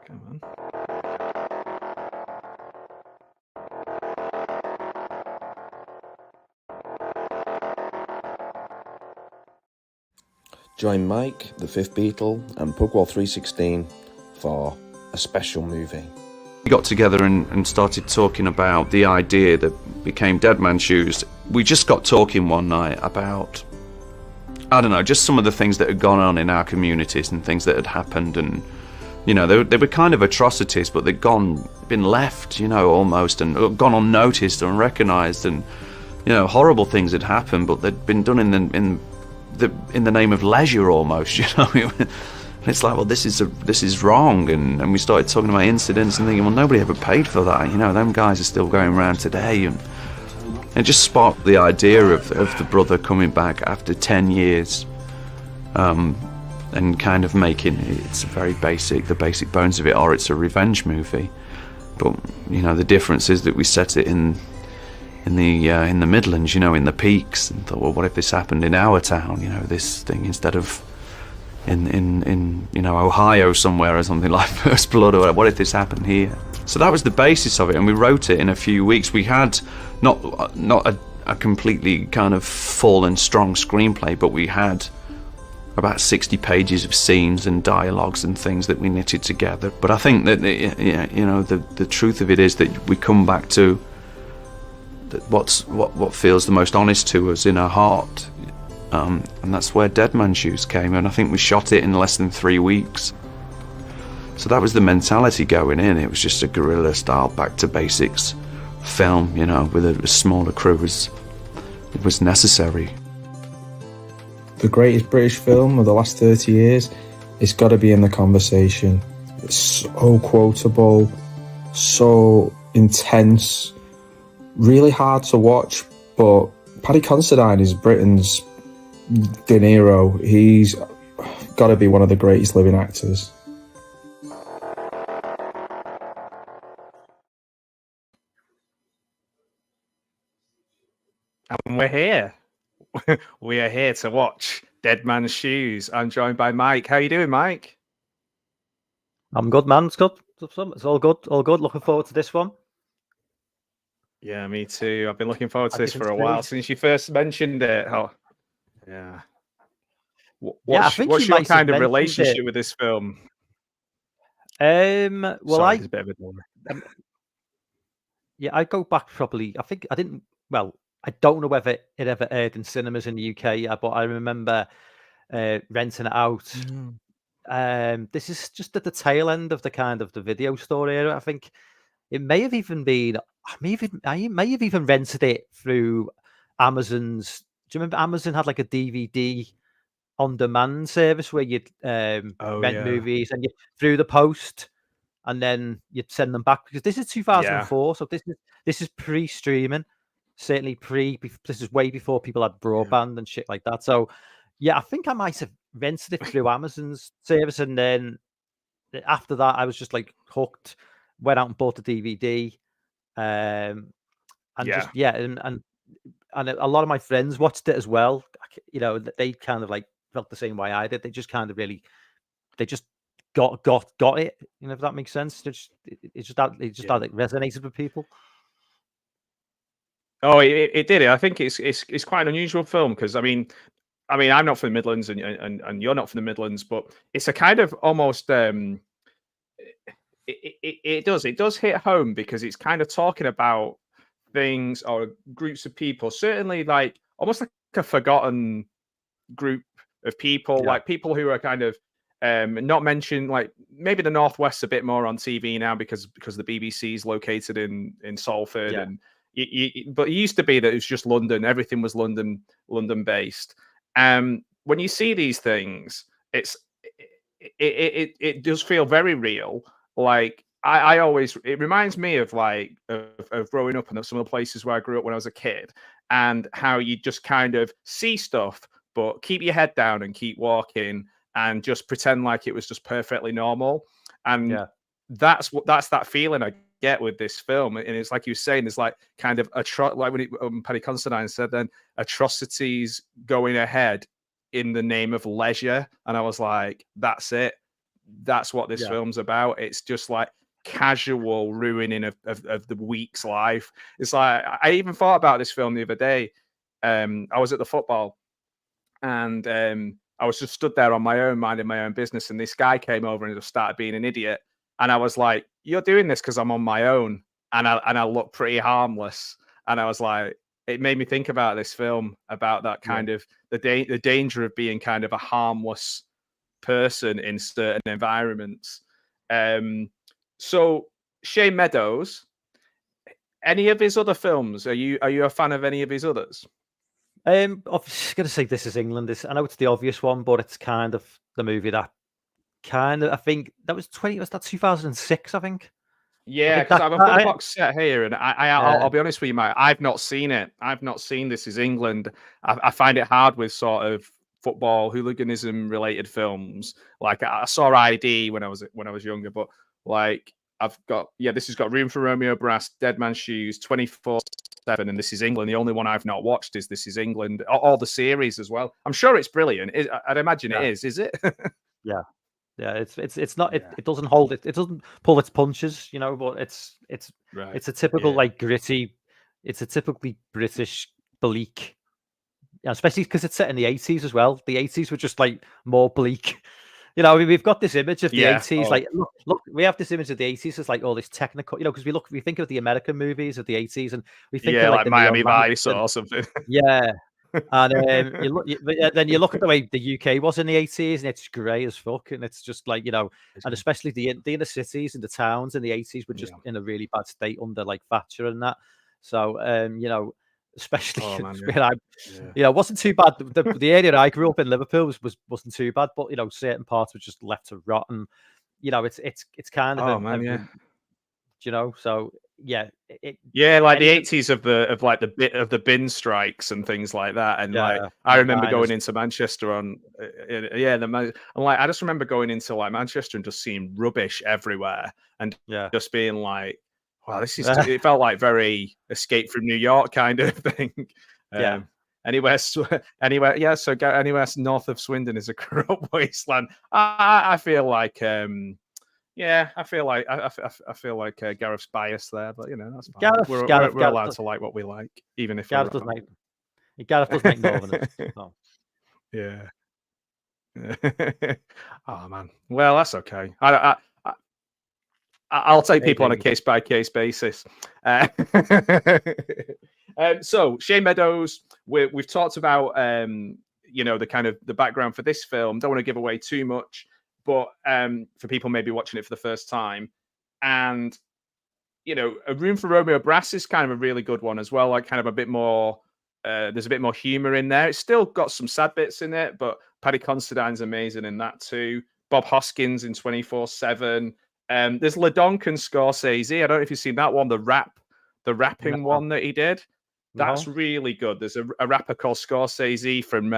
Come on. Join Mike, the Fifth Beatle, and Pugwall 316 for a special movie. We got together and started talking about the idea that became Dead Man's Shoes. We just got talking one night about, I don't know, just some of the things that had gone on in our communities and things that had happened, and you know, they were kind of atrocities, but they'd been left, you know, almost, and gone unnoticed, unrecognised, and you know, horrible things had happened, but they'd been done in the name of leisure almost, you know. It's like, well, this is wrong, and we started talking about incidents and thinking, well, nobody ever paid for that, you know. Them guys are still going around today, and it just sparked the idea of the brother coming back after 10 years, and kind of making it's the basic bones of it, or it's a revenge movie, but you know, the difference is that we set it in the Midlands, you know, in the peaks, and thought, well, what if this happened in our town, you know, this thing, instead of in you know, Ohio somewhere or something like First Blood, or what if this happened here? So that was the basis of it, and we wrote it in a few weeks. We had not a completely kind of full and strong screenplay, but we had about 60 pages of scenes and dialogues and things that we knitted together. But I think that, you know, the truth of it is that we come back to what feels the most honest to us in our heart, and that's where Dead Man's Shoes came. And I think we shot it in less than 3 weeks. So that was the mentality going in. It was just a guerrilla style, back to basics film, you know, with a smaller crew as it was necessary. The greatest British film of the last 30 years, it's got to be in the conversation. It's so quotable, so intense, really hard to watch, but Paddy Considine is Britain's De Niro. He's got to be one of the greatest living actors. And we're here. We are here to watch Dead Man's Shoes. I'm joined by Mike. How you doing, Mike? I'm good, man. It's good. It's all good. All good. Looking forward to this one. Yeah, me too. I've been looking forward to this for a while, since you first mentioned it. Yeah. What's your kind of relationship with this film? Well, Sorry, it's a bit of a bummer. Yeah, I go back probably. I think I didn't. Well, I don't know whether it ever aired in cinemas in the UK, but I remember renting it out. This is just at the tail end of the video store era. I think it may have even been. I may have even rented it through Amazon's. Do you remember Amazon had like a DVD on demand service where you'd rent movies and you through the post, and then you'd send them back, because this is 2004, so this is pre-streaming. Certainly this is way before people had broadband and shit like that. So yeah, I think I might have rented it through Amazon's service, and then after that I was just like hooked, went out and bought the DVD, and a lot of my friends watched it as well. You know, they kind of like felt the same way I did. They just kind of really, they just got it. You know, if that makes sense. It resonated with people. Oh, it did. I think it's quite an unusual film, because I mean, I'm not from the Midlands, and you're not from the Midlands, but it's a kind of almost it does hit home, because it's kind of talking about things or groups of people, certainly like almost like a forgotten group of people, like people who are kind of not mentioned. Like maybe the Northwest's a bit more on TV now because the BBC is located in Salford, and but it used to be that it was just London. Everything was London based. When you see these things, it does feel very real. Like I always, it reminds me of like of growing up in some of the places where I grew up when I was a kid, and how you just kind of see stuff, but keep your head down and keep walking and just pretend like it was just perfectly normal. And that's that feeling I get with this film. And it's like you were saying, there's like kind of like when Paddy Considine said then, atrocities going ahead in the name of leisure, and I was like, that's it. That's what this film's about. It's just like casual ruining of the week's life. It's like, I even thought about this film the other day. I was at the football, and I was just stood there on my own, minding my own business, and this guy came over and just started being an idiot. And I was like, "You're doing this because I'm on my own, and I look pretty harmless." And I was like, it made me think about this film, about that kind of the danger of being kind of a harmless person in certain environments. So Shane Meadows, any of his other films? Are you a fan of any of his others? I was going to say This Is England. I know it's the obvious one, but it's kind of the movie that kind of, I think that was 2006, I think. Yeah, because I've got a box set here, and I'll be honest with you, mate. I've not seen it. I've not seen This Is England. I find it hard with sort of football hooliganism related films. Like, I saw ID when I was younger, but like, I've got, this has got Room for Romeo Brass, Dead Man's Shoes, 24/7, and This Is England. The only one I've not watched is This Is England. All the series as well. I'm sure it's brilliant. I'd imagine it is. Is it? Yeah. Yeah, it's not. It doesn't hold it. It doesn't pull its punches, you know. But it's a typical like gritty. It's a typically British bleak, especially because it's set in the 80s as well. The 80s were just like more bleak. You know, I mean, we've got this image of the 80s. Like, look, we have this image of the 80s as like all this technical. You know, because we think of the American movies of the 80s, and we think of, like the Miami Vice or something. Yeah. And then you look at the way the UK was in the 80s, and it's grey as fuck, and it's just like, you know, and especially the inner cities and the towns in the 80s were just in a really bad state under like Thatcher and that. So you know, especially where you know, wasn't too bad. The area I grew up in, Liverpool, wasn't too bad, but you know, certain parts were just left to rot, and you know, it's kind of you know, so like the 80s of the bin strikes and things like that, and like I remember going into Manchester on I'm like, I just remember going into like Manchester and just seeing rubbish everywhere, and just being like, wow, this is it felt like very Escape from New York kind of thing. Anywhere north of Swindon is a corrupt wasteland. I feel like I feel like Gareth's biased there, but you know, that's fine. We're allowed to like what we like, even if Gareth does make Northerners. So. Yeah. Oh man. Well, that's okay. I'll take people on a case by case basis. So Shane Meadows, we've talked about you know, the kind of the background for this film. Don't want to give away too much. But for people maybe watching it for the first time, and you know, A Room for Romeo Brass is kind of a really good one as well. Like, kind of a bit more. There's a bit more humor in there. It's still got some sad bits in it, but Paddy Considine's amazing in that too. Bob Hoskins in 24/7. There's LeDonk and Scorsese. I don't know if you've seen that one, the rapping one that he did. That's really good. There's a rapper called Scorsese from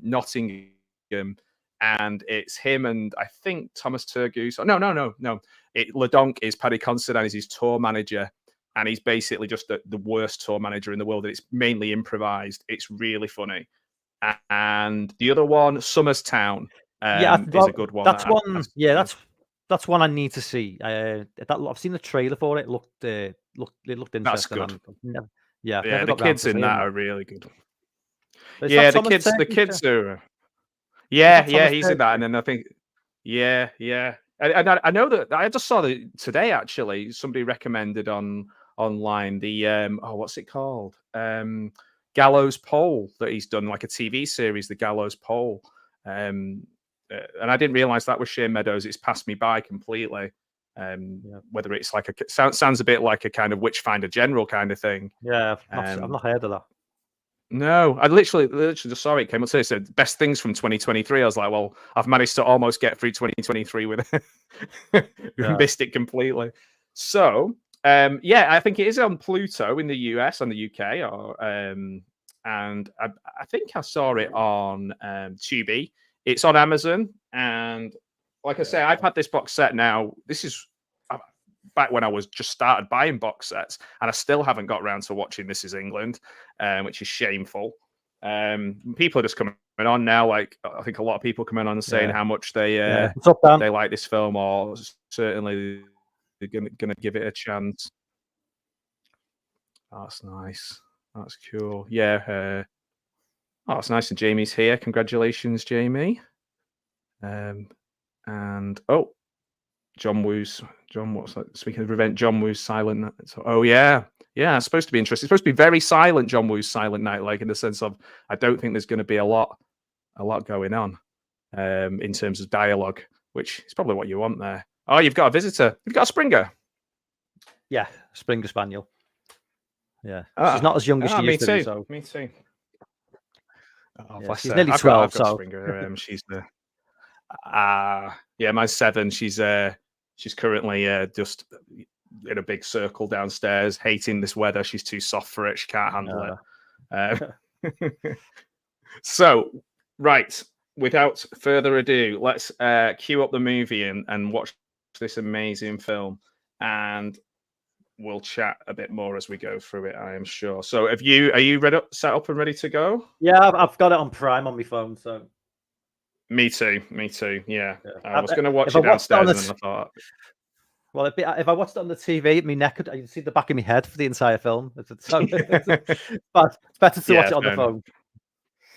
Nottingham. And it's him and I think Thomas Turgoose. No. LeDonk is Paddy Considine, is his tour manager, and he's basically just the worst tour manager in the world. It's mainly improvised. It's really funny. And the other one, Somers Town, is a good one. That's one. That's one I need to see. I've seen the trailer for it. It looked interesting. That's good. The kids in that are really good. The kids are. He's in that, and then I think, and I know that I just saw that today. Actually, somebody recommended online the what's it called? Gallows Pole, that he's done, like a TV series, the Gallows Pole, and I didn't realize that was Shane Meadows. It's passed me by completely. Whether it's like sounds a bit like a kind of Witchfinder General kind of thing. I've not heard of that. No, I literally just saw it. Came up today. It said best things from 2023. I was like, well, I've managed to almost get through 2023 with it. Missed it completely. So, I think it is on Pluto in the US and the UK, and I think I saw it on Tubi. It's on Amazon, and like I say, I've had this box set now. This is back when I was just started buying box sets, and I still haven't got around to watching This Is England, which is shameful. People are just coming on now. Like I think a lot of people coming on and saying how much they they like this film, or certainly they're gonna give it a chance. That's nice. That's cool. Yeah. Oh, it's nice. And Jamie's here. Congratulations, Jamie. And John Woo's. What's that? Speaking of Revenge, John Woo's Silent. Oh yeah. It's supposed to be interesting. It's supposed to be very silent. John Woo's Silent Night, like in the sense of I don't think there's going to be a lot going on in terms of dialogue, which is probably what you want there. Oh, you've got a visitor. You've got a Springer. Yeah, Springer Spaniel. Yeah, she's not as young as she used to be. So. Me too. Oh, she's nearly 12. I've got Springer. She's the mine's 7. She's currently just in a big circle downstairs, hating this weather. She's too soft for it. She can't handle it. So, right, without further ado, let's cue up the movie and watch this amazing film, and we'll chat a bit more as we go through it, I am sure. So, are you set up and ready to go? Yeah, I've got it on Prime on my phone. So, me too. Yeah. I was going to watch it downstairs, and then I thought. Well, if I watched it on the TV, my neck you'd see the back of my head for the entire film. But it's better to watch it on the phone.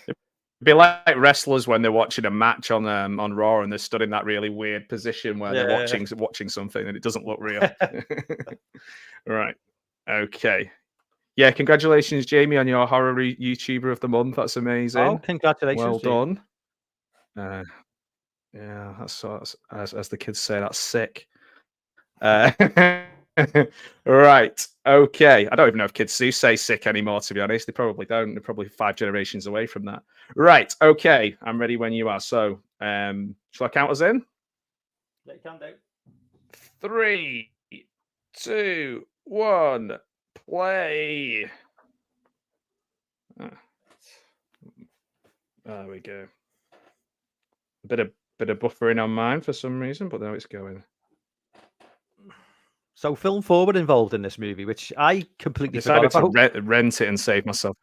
It'd be like wrestlers when they're watching a match on Raw and they're stood in that really weird position where they're watching something and it doesn't look real. Right. Okay. Yeah. Congratulations, Jamie, on your horror YouTuber of the month. That's amazing. Oh, congratulations! Well done. Yeah, that's as the kids say, that's sick. Right. Okay. I don't even know if kids do say sick anymore, to be honest. They probably don't. They're probably 5 generations away from that. Right. Okay. I'm ready when you are. So, shall I count us in? Yeah, you can do. 3, 2, 1, play. There we go. A bit of buffering on mine for some reason, but now it's going. So Film Forward involved in this movie, which I completely decided forgot to rent it and save myself.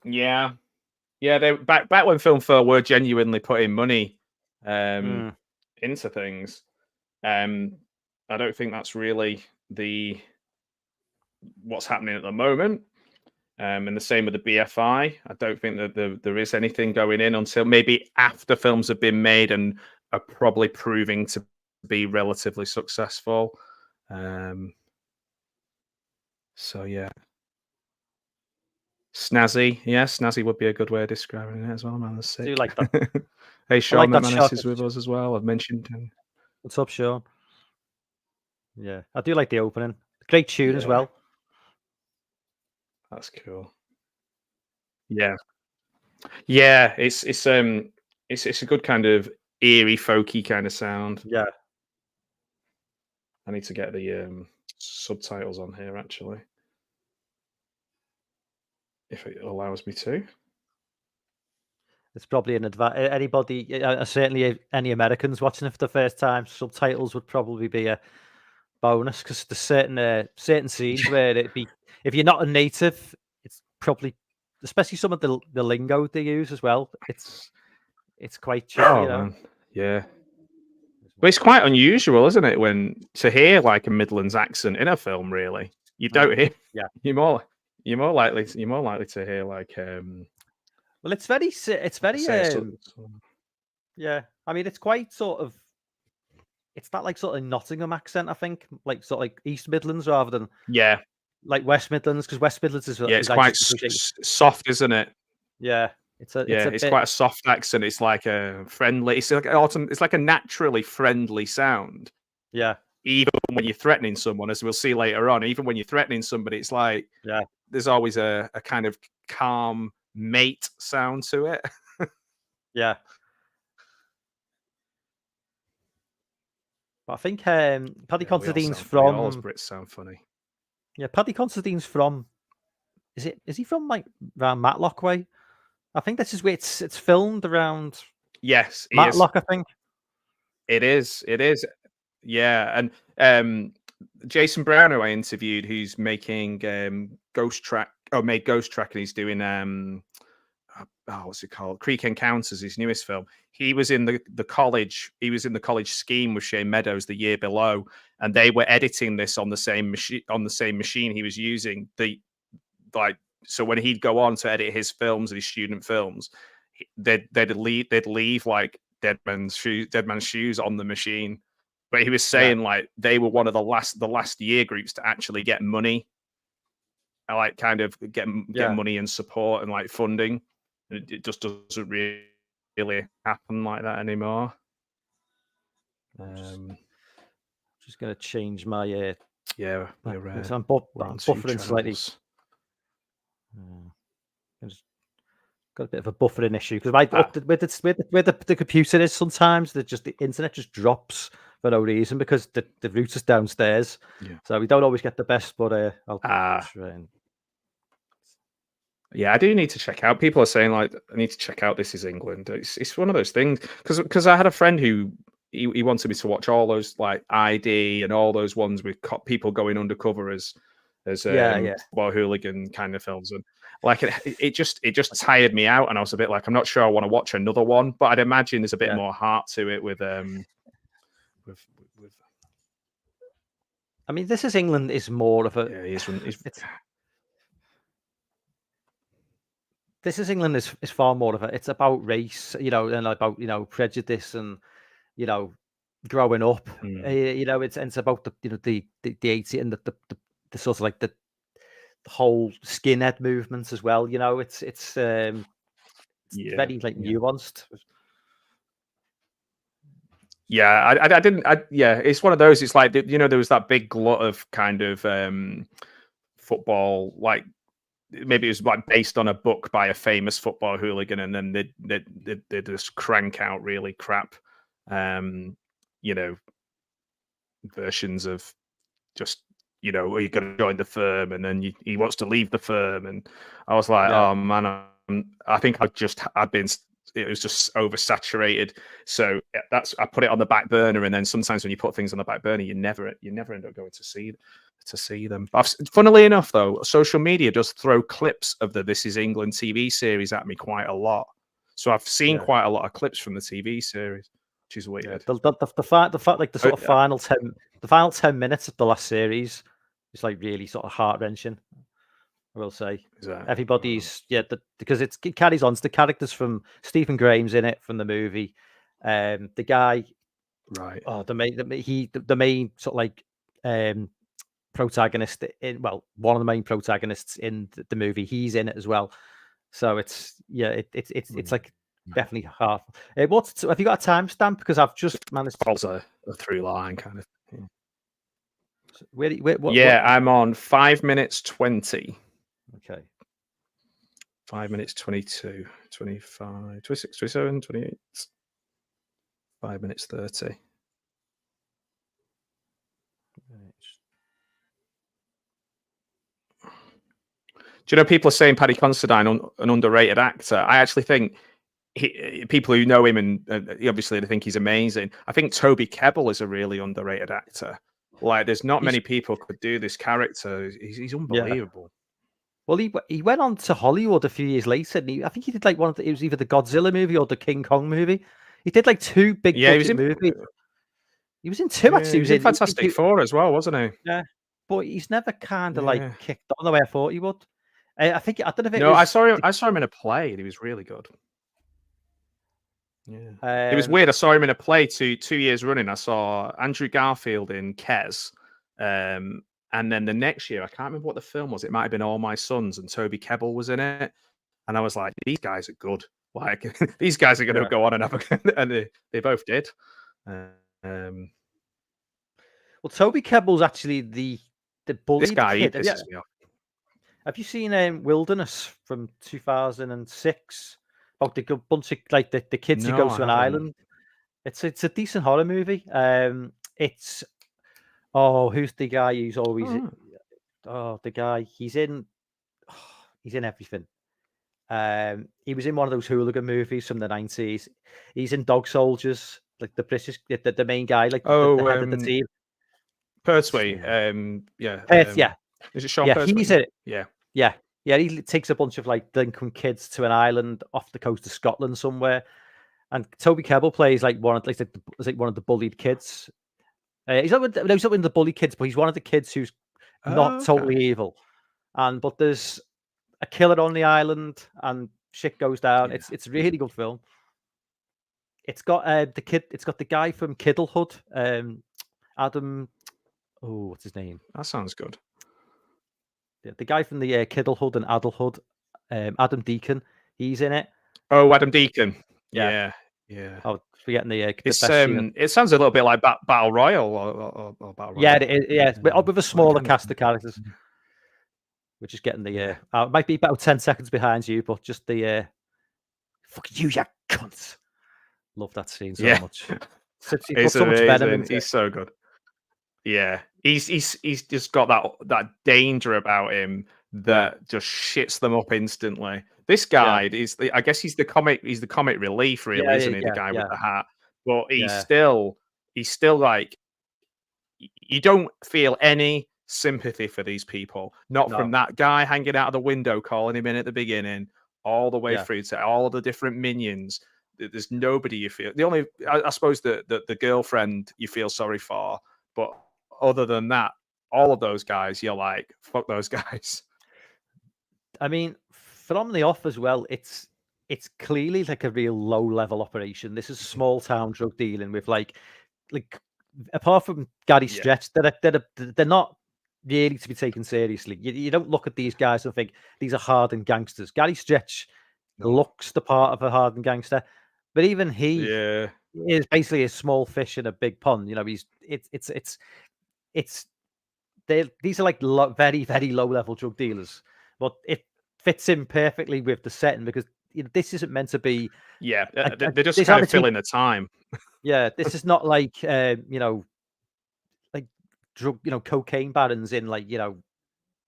Yeah. They back when Film Forward were genuinely putting money into things. I don't think that's really what's happening at the moment. And the same with the BFI. I don't think that there is anything going in until maybe after films have been made and are probably proving to be relatively successful. So yeah. Snazzy. Yeah, snazzy would be a good way of describing it as well, man. I do like that. Hey, Sean McManus is with us as well. I've mentioned him. What's up, Sean? Yeah, I do like the opening. Great tune as well. That's cool. Yeah. It's a good kind of eerie, folky kind of sound. Yeah. I need to get the subtitles on here actually, if it allows me to. It's probably an advantage. Anybody, certainly any Americans watching it for the first time, subtitles would probably be a bonus because there's certain scenes where it'd be, if you're not a native, it's probably, especially some of the lingo they use as well. It's quite tricky, you know? Man. Yeah. But it's quite unusual, isn't it, to hear like a Midlands accent in a film? Really, you don't hear. Yeah, you're more likely to hear like. Well, it's very. Yeah, I mean, it's quite sort of. It's not like sort of Nottingham accent, I think, like sort of like East Midlands rather than like West Midlands, because West Midlands is it's quite soft, isn't it? Yeah. It's quite a soft accent. It's like a friendly. It's like a naturally friendly sound. Yeah. Even when you're threatening someone, as we'll see later on, even when you're threatening somebody, it's like there's always a kind of calm mate sound to it. Yeah. But I think Paddy Considine's from. All Brits sound funny. Yeah, Paddy Considine's from. Is he from like around Matlock way? I think this is where it's filmed around. Yes, Matlock. I think it is. Yeah, and Jason Brown, who I interviewed, who's making Ghost Track made Ghost Track, and he's doing what's it called? Creek Encounters, his newest film. He was in the college. He was in the college scheme with Shane Meadows the year below, and they were editing this on the same machine he was using. So when he'd go on to edit his films and his student films, they'd leave like Dead Man's Shoes on the machine. But he was saying like they were one of the last year groups to actually get money, like kind of get money and support and like funding. It just doesn't really happen like that anymore. Just going to change my we're I'm buffering slightly. Got a bit of a buffering issue because where the computer is, sometimes the internet just drops for no reason because the router's downstairs. So we don't always get the best, but I'll try and... Yeah, I do need to check out. People are saying like I need to check out This Is England. It's one of those things because I had a friend who he wanted me to watch all those like ID and all those ones with people going undercover as football hooligan kind of films, and like it just tired me out, and I was a bit like I'm not sure I want to watch another one, but I'd imagine there's a bit more heart to it with I mean, This Is England is more of a This Is England is far more of it's about race, and about prejudice and growing up. It's about the 80s and the sort of like the whole skinhead movement as well. It's very like nuanced. Yeah, I didn't. It's one of those. It's like there was that big glut of kind of football, like maybe it was like based on a book by a famous football hooligan, and then they just crank out really crap, versions of just you're going to join the firm, and then he wants to leave the firm, and I was like, oh man, I think it was just oversaturated. So I put it on the back burner, and then sometimes when you put things on the back burner, you never end up going to see them. Funnily enough, though, social media does throw clips of the This Is England TV series at me quite a lot. So I've seen quite a lot of clips from the TV series, which is weird. The fact like the sort of final 10 minutes of the last series is like really sort of heart wrenching. I will say everybody's because it carries on to the characters from Stephen Graham's in it from the movie. The guy, right? Oh, the main sort of like protagonist one of the main protagonists in the movie. He's in it as well. So it's like definitely hard. Have you got a timestamp? Because I've just managed to follow a through line kind of. Where, I'm on 5 minutes 20. Okay. 5 minutes 22, 25, 26, 27, 28. 5 minutes 30. Do you know people are saying Paddy Considine an underrated actor? I actually think people who know him and obviously they think he's amazing. I think Toby Kebbell is a really underrated actor. Like, there's not many people could do this character. He's unbelievable. Well, he went on to Hollywood a few years later, and I think he did like it was either the Godzilla movie or the King Kong movie. He did like two big budget movies. He was in two actually. He was in Fantastic Four as well, wasn't he? Yeah, but he's never kind of like kicked on the way I thought he would. I don't know if it was... I saw him in a play, and he was really good. Yeah, it was weird. I saw him in a play 2 years running. I saw Andrew Garfield in Kes, and then the next year, I can't remember what the film was. It might have been All My Sons, and Toby Kebbell was in it. And I was like, these guys are good. Like, these guys are going to go on and have and they both did. Well, Toby Kebbell's actually the bully. This guy pisses me off. Have you seen Wilderness from 2006? About the bunch of like the kids who go to an island. It's a decent horror movie. It's who's the guy who's always the guy he's in everything. He was in one of those hooligan movies from the 90s. He's in Dog Soldiers, like the British the main guy, like the head of the team. Pertwee. Perth, Is it Sean Pertwee? He's in it. Yeah. Yeah. Yeah, he takes a bunch of like delinquent kids to an island off the coast of Scotland somewhere, and Toby Kebbell plays like one of one of the bullied kids. He's not no, he's not one of the bully kids, but he's one of the kids who's not Oh, totally okay. evil. But there's a killer on the island, and shit goes down. Yeah. It's a really good film. It's got It's got the guy from Kiddlehood, Adam. Oh, what's his name? That sounds good. The guy from the Kiddlehood and Addlehood, Adam Deacon. He's in it. Oh, Adam Deacon. Yeah. Yeah. Oh, forgetting the It's best scene. it sounds a little bit like Battle Royale or Battle Royale. Yeah, with a smaller kind of- cast of characters. We're just getting the it might be about 10 seconds behind you, but just the fuck you cunt. Love that scene so much. He puts so much venom into He's so good. Yeah, he's just got that danger about him that just shits them up instantly. This guy is, I guess he's the comic relief, really, isn't he? The guy with the hat, but he's still like, you don't feel any sympathy for these people. Not from that guy hanging out of the window calling him in at the beginning, all the way through to all the different minions. There's nobody you feel. The only, I suppose, the girlfriend you feel sorry for, but other than that, all of those guys, you're like, fuck those guys. I mean, from the off as well, it's clearly like a real low level operation. This is small town drug dealing with like apart from Gary Stretch, they're not really to be taken seriously. You don't look at these guys and think these are hardened gangsters. Gary Stretch looks the part of a hardened gangster, but even he is basically a small fish in a big pond. You know, these are like very, very low level drug dealers, but it fits in perfectly with the setting because this isn't meant to be. Yeah, they're just kind of filling the time. Yeah, this is not like like drug, cocaine barons in like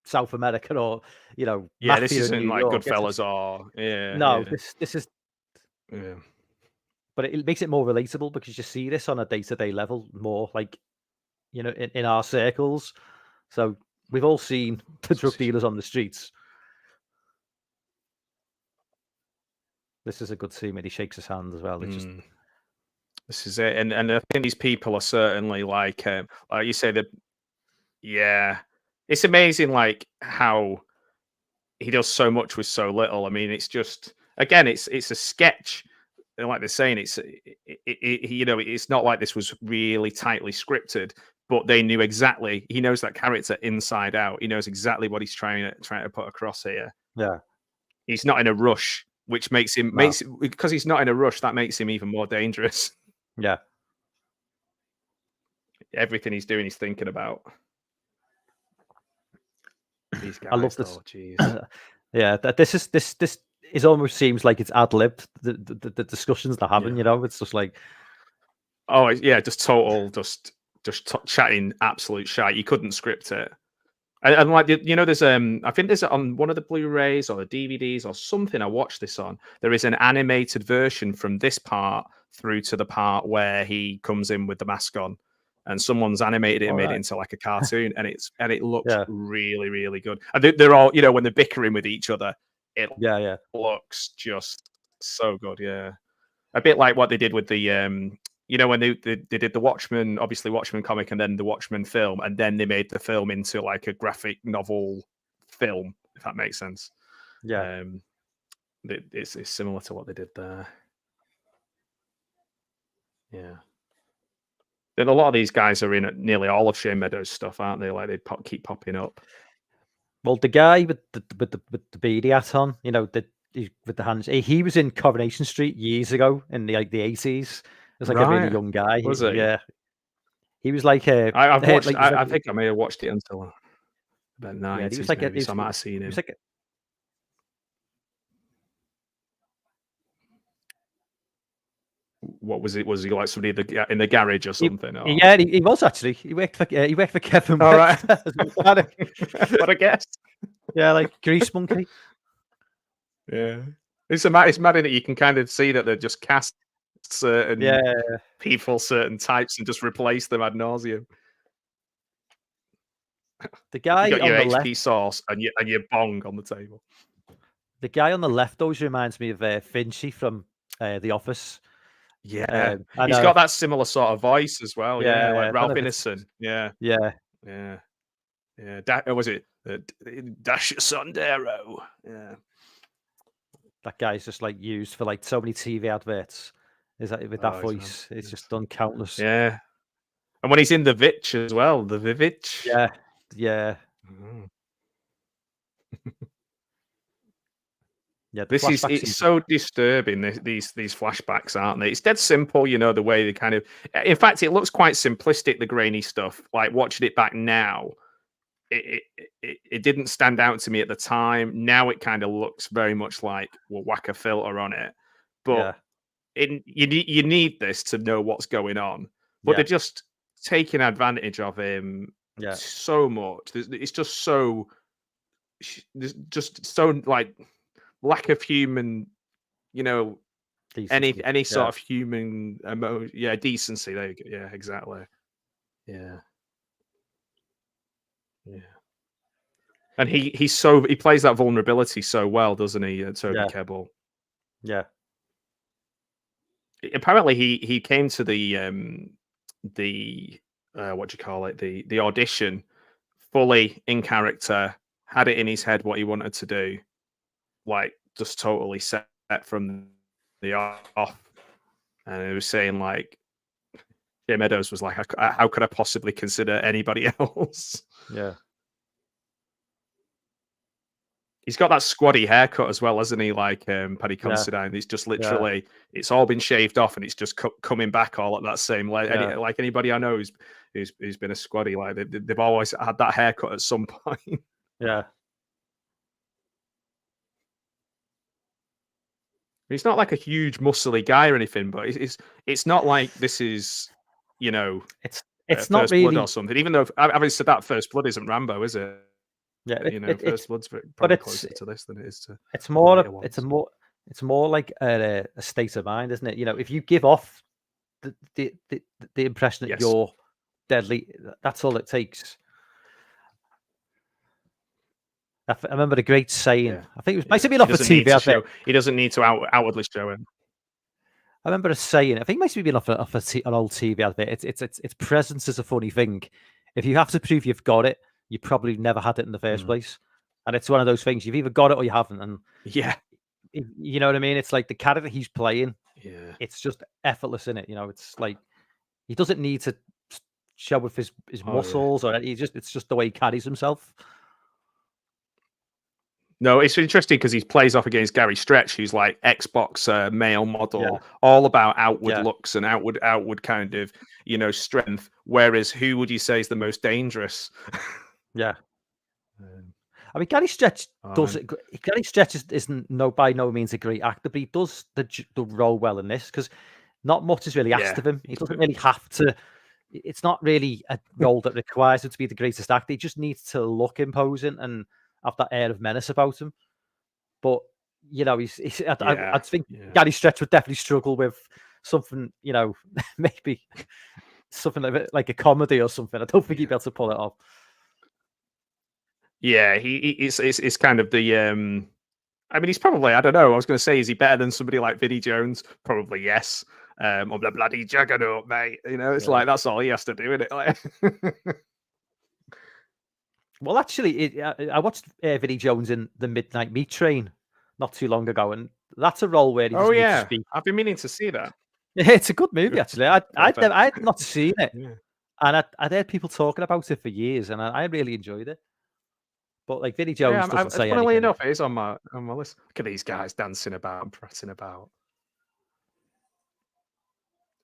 South America or this isn't like Goodfellas or no. This is yeah. But it makes it more relatable because you see this on a day-to-day level more, like in our circles. So we've all seen the drug dealers on the streets. This is a good scene when he shakes his hand as well. It's just this is it, and I think these people are certainly like you say that. Yeah, it's amazing, like how he does so much with so little. I mean, it's just, again, it's a sketch. And like they're saying, it's not like this was really tightly scripted, but they knew exactly. He knows that character inside out. He knows exactly what he's trying to put across here. Yeah, he's not in a rush, which makes him because he's not in a rush. That makes him even more dangerous. Yeah, everything he's doing, he's thinking about. These guys, I love this. Yeah, this is almost seems like it's ad-libbed. The discussions they're having, it's just like, oh yeah, just total, just chatting absolute shite. You couldn't script it. And like there's I think there's on one of the Blu-rays or the DVDs or something I watched this on. There is an animated version from this part through to the part where he comes in with the mask on. And someone's animated it and made it into like a cartoon, and it looks really, really good. And they're all, when they're bickering with each other, it looks just so good. Yeah, a bit like what they did with the when they did the Watchmen, obviously Watchmen comic, and then the Watchmen film, and then they made the film into like a graphic novel film, if that makes sense. Yeah, it's similar to what they did there. Yeah. And a lot of these guys are in nearly all of Shane Meadows' stuff, aren't they? Like they keep popping up. Well, the guy with the beady hat on, with the hands, he was in Coronation Street years ago in the 80s. It was like a really young guy. Was he? Yeah. He was like I've watched. I think I may have watched it until about 90s. Yeah, he was like maybe, so I might have seen him. What was it? Was he like somebody in the garage or something? Yeah, he was actually. He worked for Kevin. All right. What a guess. Yeah, like Grease Monkey. Yeah, it's mad that you can kind of see that they're just cast certain people, certain types, and just replace them ad nauseum. The guy You got on your the HP left, sauce and your bong on the table. the guy on the left always reminds me of Finchy from The Office. Yeah, I he's know. got that similar sort of voice as well. Yeah, like I don't Ralph know if it's- Ineson. Yeah, Yeah, yeah, yeah. Was it Dash Sondero? Yeah. that guy's just like used for like so many TV adverts. Is that with that Oh, voice? It's just done countless. Yeah. And when he's in the Vitch as well, the Vivitch. Yeah, yeah, Mhm. yeah. The This is flashback it's scenes- so disturbing. These flashbacks, aren't they? It's dead simple, you know, the way they kind of. In fact, it looks quite simplistic. The grainy stuff, like watching it back now, it didn't stand out to me at the time. Now it kind of looks very much like we'll whack a filter on it, but yeah, you need this to know what's going on. But yeah, they're just taking advantage of him yeah. so much. It's just so. There's just so like lack of human, you know, Decency. any sort Yeah. of human decency. There you go. Yeah, exactly. Yeah. And he plays that vulnerability so well, doesn't he, Toby Yeah. Kebbell? Yeah, Apparently he came to the what do you call it, the audition fully in character, had it in his head what he wanted to do, like just totally set from the off. And he was saying like Jim Meadows was like, how could I possibly consider anybody else? yeah, He's got that squaddy haircut as well, hasn't he? Like Paddy Considine. It's just literally, it's all been shaved off and it's just coming back all at that same like like anybody I know who's been a squaddy, like they've always had that haircut at some point. yeah. He's not like a huge muscly guy or anything, but it's not like this is, you know, It's not First really. Blood or something. Even though having said that, First Blood isn't Rambo, is it? Yeah, You know, First Blood's probably closer to this than it is to. It's more. later ones. It's more like a state of mind, isn't it? You know, if you give off the impression that Yes. you're deadly, that's all it takes. I remember the great saying. Yeah. I think it was might have been off a TV advert. He doesn't need to outwardly show him. I remember a saying. I think it might have been off an old TV advert. It's presence is a funny thing. If you have to prove you've got it, you probably never had it in the first place. And it's one of those things. You've either got it or you haven't. And Yeah, you know what I mean. It's like the character he's playing. yeah, It's just effortless in it. You know, it's like he doesn't need to show with his muscles or it's just the way he carries himself. No, it's interesting because he plays off against Gary Stretch, who's like Xbox male model, all about outward looks and outward kind of, you know, strength. Whereas who would you say is the most dangerous? Yeah. I mean, Gary Stretch does it. Gary Stretch isn't by no means a great actor, but he does the role well in this because not much is really asked of him. He doesn't really have to. It's not really a role that requires him to be the greatest actor. He just needs to look imposing and have that air of menace about him. But you know, I think Gary Stretch would definitely struggle with something. You know, maybe something like a comedy or something. I don't think he'd be able to pull it off. Yeah, it's kind of the. I mean, he's probably. I don't know. I was going to say, is he better than somebody like Vinnie Jones? Probably yes. Or the bloody juggernaut, mate. You know, it's like that's all he has to do, isn't it? Like... Well, actually, I watched Vinnie Jones in The Midnight Meat Train not too long ago, and that's a role where he just needs to speak. I've been meaning to see that. It's a good movie, actually. I had not seen it, and I'd heard people talking about it for years, and I really enjoyed it. But like Vinnie Jones doesn't say anything. Funnily enough, it is on my list. Look at these guys dancing about and prattling about.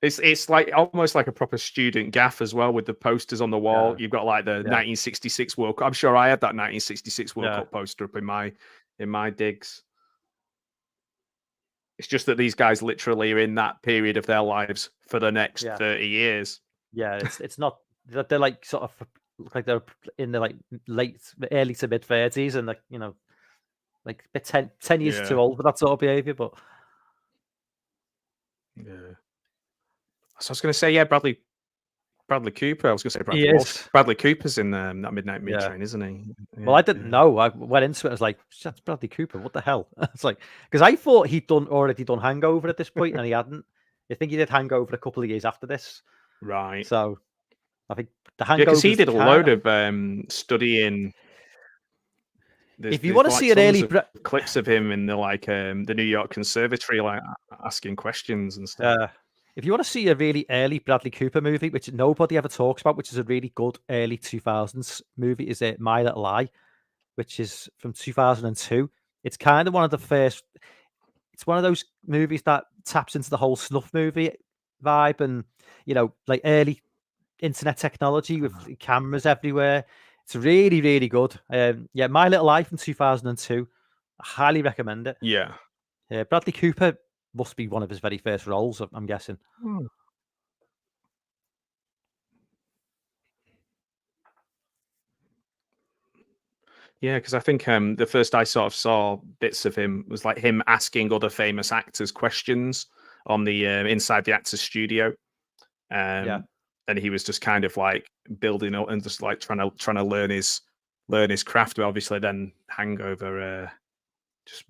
It's like almost like a proper student gaff as well with the posters on the wall. You've got like the 1966 World Cup. I'm sure I had that 1966 World Cup poster up in my digs. It's just that these guys literally are in that period of their lives for the next 30 years. Yeah, it's not they're like sort of like they're in the like early to mid 30s and like, you know, like 10 years too old for that sort of behavior, but yeah. So I was going to say, Bradley Bradley Cooper. I was going to say Bradley He Walsh. is. Bradley Cooper's in that Midnight Meat Yeah. Train, isn't he? Well, I didn't know. I went into it. I was like, "That's Bradley Cooper. What the hell?" It's like because I thought he'd already done Hangover at this point, and he hadn't. I think he did Hangover a couple of years after this. Right. So I think the Yeah, Hangover. because he did a load of studying. If you want to see an early clips of him in the New York Conservatory, like asking questions and stuff. If you want to see a really early Bradley Cooper movie, which nobody ever talks about, which is a really good early 2000s movie, is My Little Lie, which is from 2002. It's kind of one of the first. It's one of those movies that taps into the whole snuff movie vibe, and like early internet technology with cameras everywhere. It's really, really good. My Little Lie from 2002. I highly recommend it. Yeah. Bradley Cooper must be one of his very first roles, I'm guessing. Yeah, because I think the first I sort of saw bits of him was like him asking other famous actors questions on the inside the actor's studio. And he was just kind of like building up and just like trying to learn his craft. But obviously, then Hangover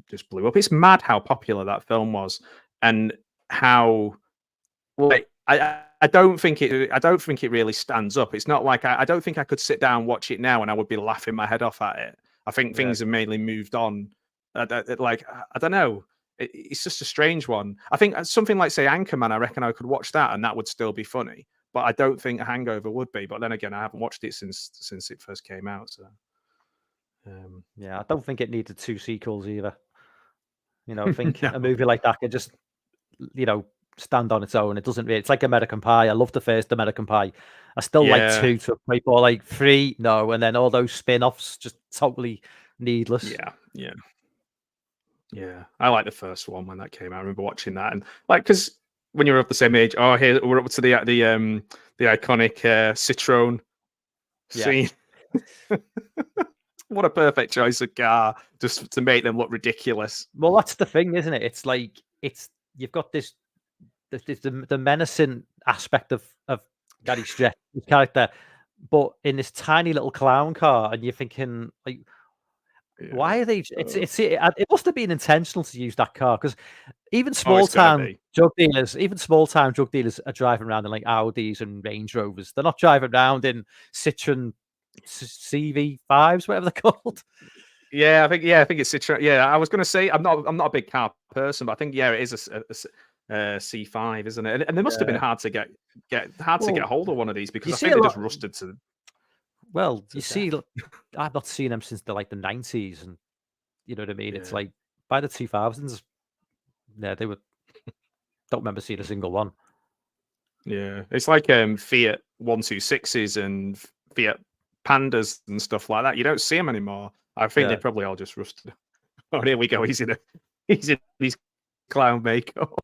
just blew up. It's mad how popular that film was, and how like I don't think it really stands up. It's not like I don't think I could sit down and watch it now and I would be laughing my head off at it. I think things have mainly moved on. Like I don't know. It's just a strange one. I think something like say Anchorman. I reckon I could watch that and that would still be funny. But I don't think a Hangover would be. But then again, I haven't watched it since it first came out. So I don't think it needed 2 sequels either. I think a movie like that could just stand on its own. It doesn't really. It's like American Pie. I love the first American Pie. I still like 2 to a point, or like 3. No, and then all those spin-offs just totally needless. Yeah. I like the first one when that came out. I remember watching that and like because when you're of the same age, here we're up to the iconic Citroen scene. What a perfect choice of car just to make them look ridiculous. Well, that's the thing, isn't it? It's like you've got this the menacing aspect of Gary Stretch's character, but in this tiny little clown car, and you're thinking like, why are they? It must have been intentional to use that car because even small town drug dealers are driving around in like Audis and Range Rovers. They're not driving around in Citroen CV5s, whatever they're called. I think it's Citroen. Yeah, I was going to say I'm not a big car person, but I think it is a C5, isn't it? And they must have been hard to get hold of one of these because I think they just rusted to. Well, you see, I've not seen them since the 90s, and you know what I mean. Yeah. It's like by the 2000s, they were. Don't remember seeing a single one. Yeah, it's like Fiat 126s and Fiat Pandas and stuff like that. You don't see them anymore. I think they probably all just rusted. Oh, here we go. He's in his clown makeup.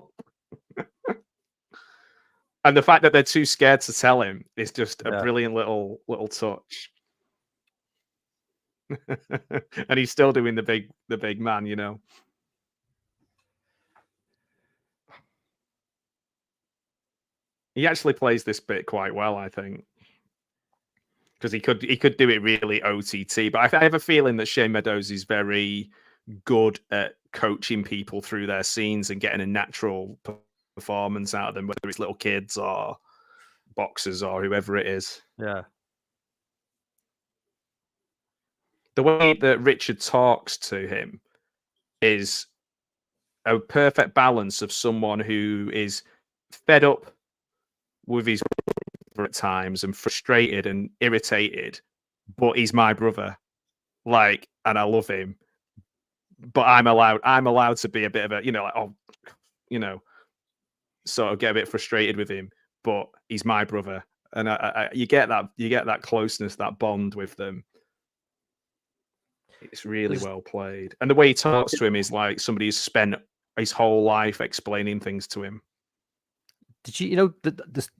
And the fact that they're too scared to tell him is just a brilliant little touch. And he's still doing the big man, He actually plays this bit quite well, I think. Because he could do it really OTT, but I have a feeling that Shane Meadows is very good at coaching people through their scenes and getting a natural performance out of them, whether it's little kids or boxers or whoever it is. Yeah. The way that Richard talks to him is a perfect balance of someone who is fed up with his at times and frustrated and irritated, but he's my brother, and I love him, but I'm allowed to be a bit of a sort of get a bit frustrated with him, but he's my brother, and you get that closeness, that bond with them. It's really well played, and the way he talks to him is like somebody who's spent his whole life explaining things to him. Did you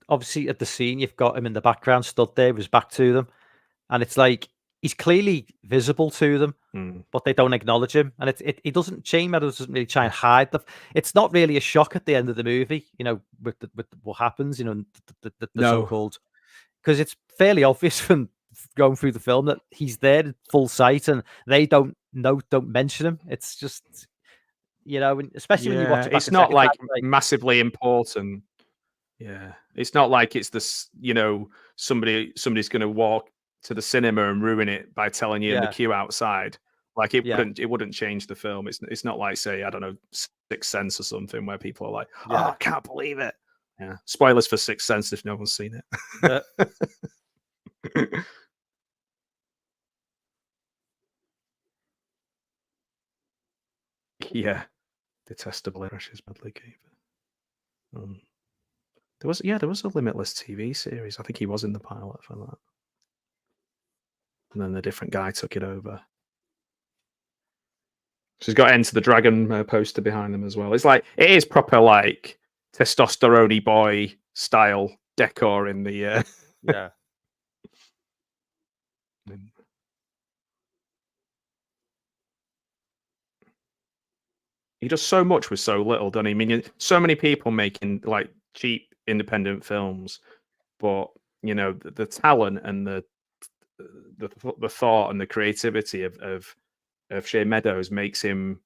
obviously at the scene you've got him in the background stood there with his back to them, and it's like he's clearly visible to them, but they don't acknowledge him, and he doesn't. Shane Meadows doesn't really try and hide it's not really a shock at the end of the movie, with what happens, the so-called because it's fairly obvious from going through the film that he's there in full sight, and they don't mention him. It's just, especially when you watch it back it's not like time, massively important. Yeah, it's not like it's this, somebody's going to walk to the cinema and ruin it by telling you in the queue outside. Like it wouldn't change the film. It's not like, say, I don't know, Sixth Sense or something where people are like, oh, I can't believe it. Yeah, spoilers for Sixth Sense if no one's seen it. Yeah, detestable Irish's Bradley Cooper. There was a Limitless TV series. I think he was in the pilot for that, and then a different guy took it over. So he's got Enter the Dragon poster behind him as well. It's like, it is proper like testosterone boy style decor in the yeah. He does so much with so little, doesn't he? I mean, so many people making like cheap independent films, but the talent and the thought and the creativity of Shane Meadows makes him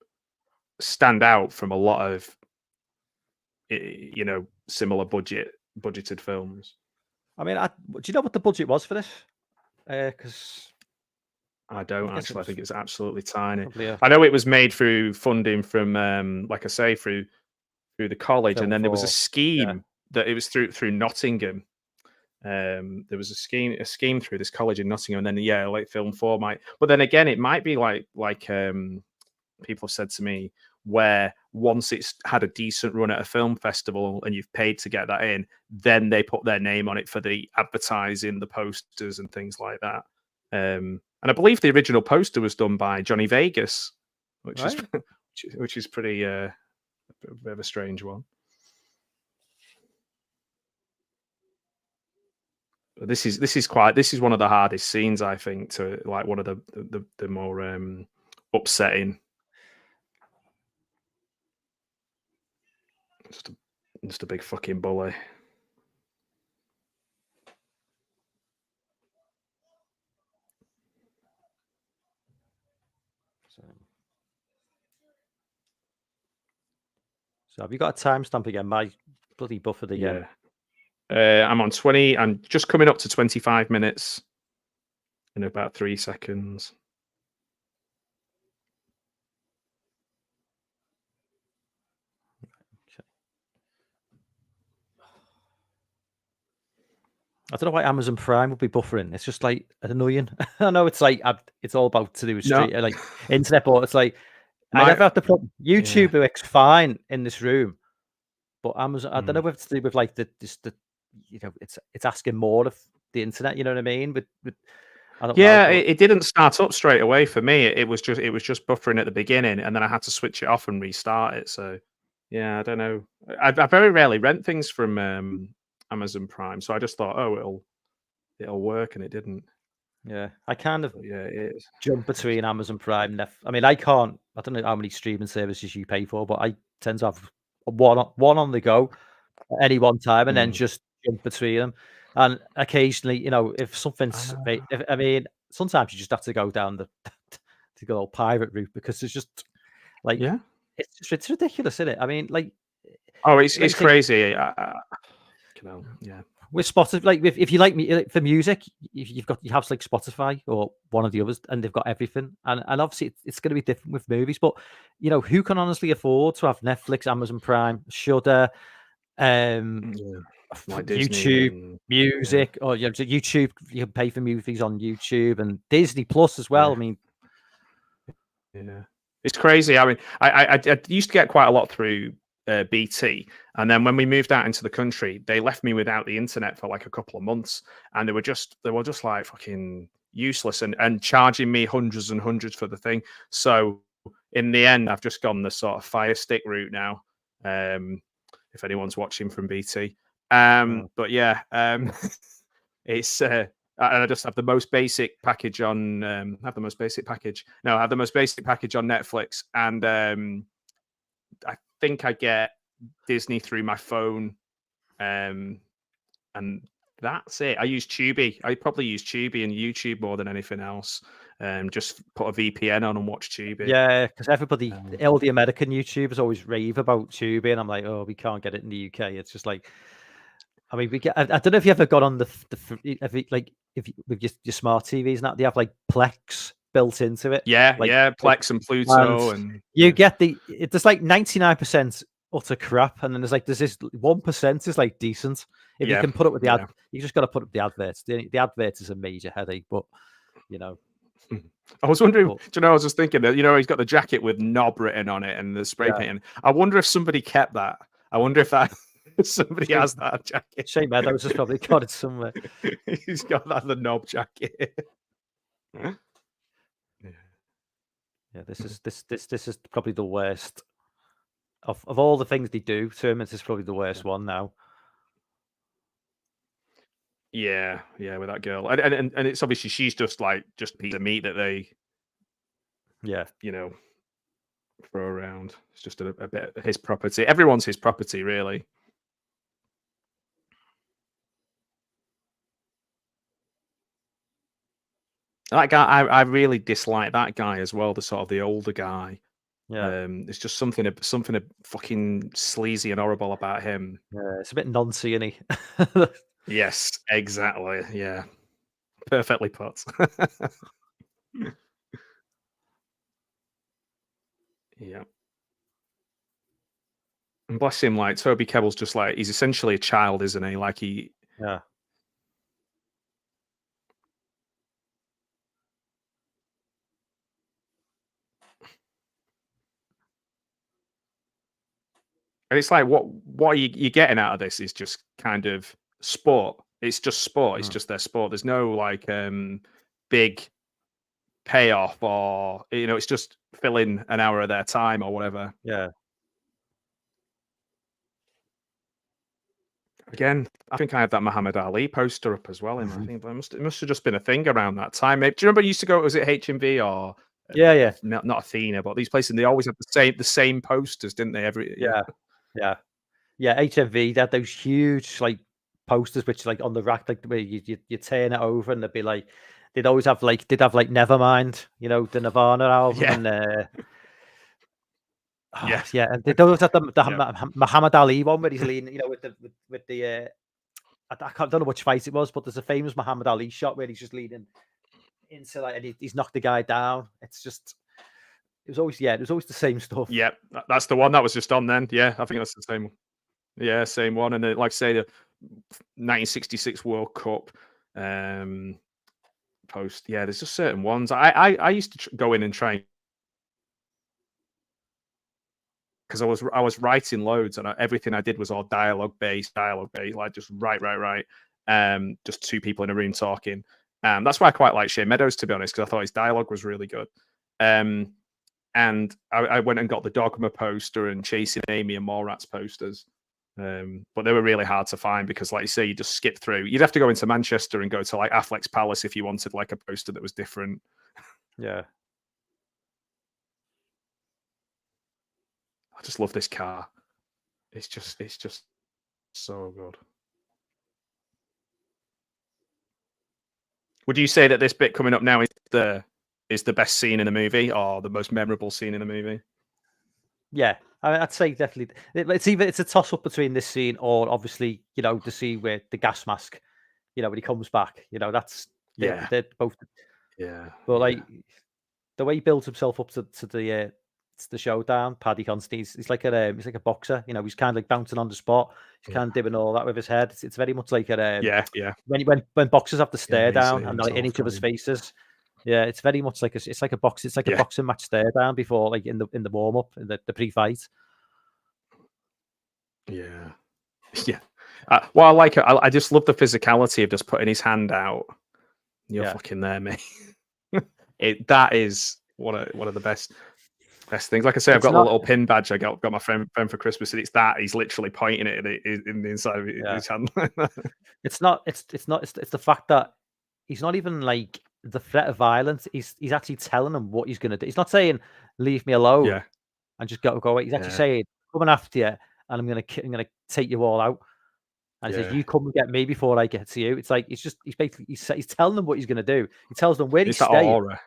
stand out from a lot of similar budgeted films. I mean, do you know what the budget was for this? Because I don't actually. I think it's absolutely tiny. Probably, I know it was made through funding from, like I say, through the college, Film and then there was a 4, scheme that it was through Nottingham. There was a scheme through this college in Nottingham, and then like Film 4 might. But then again, it might be like people have said to me, where once it's had a decent run at a film festival and you've paid to get that in, then they put their name on it for the advertising, the posters and things like that. And I believe the original poster was done by Johnny Vegas, which is pretty a bit of a strange one. But this is one of the hardest scenes, I think, to like one of the more upsetting. Just a big fucking bully. So have you got a timestamp again? My bloody buffered again. I'm on 20. I'm just coming up to 25 minutes in about 3 seconds. Okay. I don't know why Amazon Prime would be buffering. It's just like annoying. I know it's like it's all about to do with like internet, but it's like I never have to put YouTube works fine in this room, but Amazon. I don't know if it's to do with like the it's asking more of the internet. You know what I mean? But I don't know, it didn't start up straight away for me. It was just buffering at the beginning, and then I had to switch it off and restart it. So yeah, I don't know. I very rarely rent things from Amazon Prime, so I just thought, oh, it'll work, and it didn't. Yeah, I kind of it is. Jump between Amazon Prime. I mean, I don't know how many streaming services you pay for, but I tend to have one on the go at any one time, and then just jump between them. And occasionally, if something's, I mean, sometimes you just have to go down the good old pirate route, because there's just like, it's ridiculous, isn't it? I mean, like, it's crazy. With Spotify, like if you like me for music, you have like Spotify or one of the others, and they've got everything. And obviously it's going to be different with movies, but who can honestly afford to have Netflix, Amazon Prime, Shudder, like YouTube Music, or YouTube? You can pay for movies on YouTube, and Disney Plus as well. I mean, it's crazy. I mean, I used to get quite a lot through BT, and then when we moved out into the country, they left me without the internet for like a couple of months, and they were just like fucking useless, and charging me hundreds and hundreds for the thing. So in the end, I've just gone the sort of Fire Stick route now. If anyone's watching from BT, but it's I just have the most basic package on have the most basic package on Netflix, and I think I get Disney through my phone, and that's it. I use Tubi. I probably use Tubi and YouTube more than anything else. Just put a VPN on and watch Tubi. Yeah, because everybody, all the American YouTubers always rave about Tubi, and I'm like, oh, we can't get it in the UK. It's just like, I mean, we get. I don't know if you ever got on if you, with your smart TVs and that, they have like Plex built into it. Yeah, like, Plex and Pluto, and you get there's like 99% utter crap, and then there's this 1% is like decent. If you can put up with the ad, you just got to put up the adverts. The adverts is a major headache, but you know. I was wondering, do you know, I was just thinking that, you know, he's got the jacket with knob written on it and the spray painting. I wonder if somebody kept that. I wonder if that somebody has that jacket. Shane Meadows has probably got it somewhere. He's got that, the knob jacket. Yeah, this is probably the worst of all the things they do to him. This is probably the worst one now. Yeah, with that girl, and it's obviously she's just a piece of meat that they, you know, throw around. It's just a bit of his property. Everyone's his property, really. That guy, I really dislike that guy as well. The sort of the older guy. Yeah, there's just something fucking sleazy and horrible about him. Yeah, it's a bit noncy, isn't he? Yes, exactly. Yeah, perfectly put. Yeah. And bless him, like Toby Kebbell's just like, he's essentially a child, isn't he? Like Yeah. And it's like, what are you getting out of this is just kind of sport. It's just sport. It's just their sport. There's no like big payoff, or you know, it's just filling an hour of their time or whatever. Yeah. Again, I think I had that Muhammad Ali poster up as well. I think it must have just been a thing around that time. Maybe, do you remember you used to go? Was it HMV or? Yeah. Not Athena, but these places, and they always had the same posters, didn't they? Yeah. HMV, they had those huge like posters, which like on the rack, like where you turn it over, and they'd be like, they'd have like Nevermind, you know, the Nirvana album, and and they always had the Muhammad Ali one where he's leaning, you know, with the I don't know which fight it was, but there's a famous Muhammad Ali shot where he's just leaning into like, and he's knocked the guy down. It's just, it was always the same stuff. Yeah, that's the one that was just on then. Yeah, I think that's the same one. Yeah, same one. And then, like I say, the 1966 World Cup post. Yeah, there's just certain ones. I used to go in and try, because I was writing loads, and everything I did was all dialogue based, like just write. Just two people in a room talking. That's why I quite like Shane Meadows, to be honest, because I thought his dialogue was really good. And I went and got the Dogma poster and Chasing Amy and Mallrats posters. But they were really hard to find because, like you say, you just skip through. You'd have to go into Manchester and go to like Affleck's Palace if you wanted like a poster that was different. Yeah. I just love this car. It's just so good. Would you say that this bit coming up now is the best scene in the movie, or the most memorable scene in the movie? Yeah, I'd say definitely. It's a toss up between this scene or obviously, you know, the scene where the gas mask, you know, when he comes back, you know, that's they're both. Yeah, but like the way he builds himself up to the showdown, Paddy Considine, he's like a boxer, you know, he's kind of like bouncing on the spot. He's kind of doing all that with his head. It's very much like when boxers have to stare down and like in each other's faces. Yeah, it's very much like a boxing match stare down before, like in the warm up, in the pre-fight. Yeah. Well, I like it. I just love the physicality of just putting his hand out. You're fucking there, mate. That is one of the best things. Like I say, I've got a little pin badge I got my friend for Christmas, and it's that he's literally pointing it in the inside of his hand. It's the fact that he's not even like the threat of violence. He's actually telling him what he's going to do. He's not saying leave me alone and just go away. He's actually saying coming after you, and I'm gonna take you all out. And he says, "You come and get me before I get to you." It's like he's basically he's telling them what he's going to do. He tells them where he's It's that staying. aura.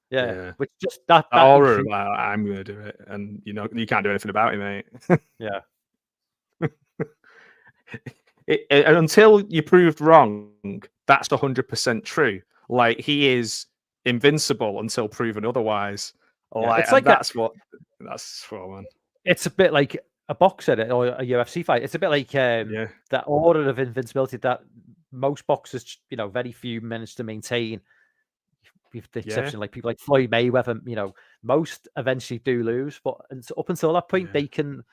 Yeah, which just that aura. I'm going to do it, and you can't do anything about it, mate. Yeah. Until you're proved wrong, that's 100% true. Like, he is invincible until proven otherwise. Yeah, it's like like that's for man. It's a bit like a boxer or a UFC fight. It's a bit like that order of invincibility that most boxers, very few manage to maintain. With the exception, like people like Floyd Mayweather, most eventually do lose, but up until that point, they can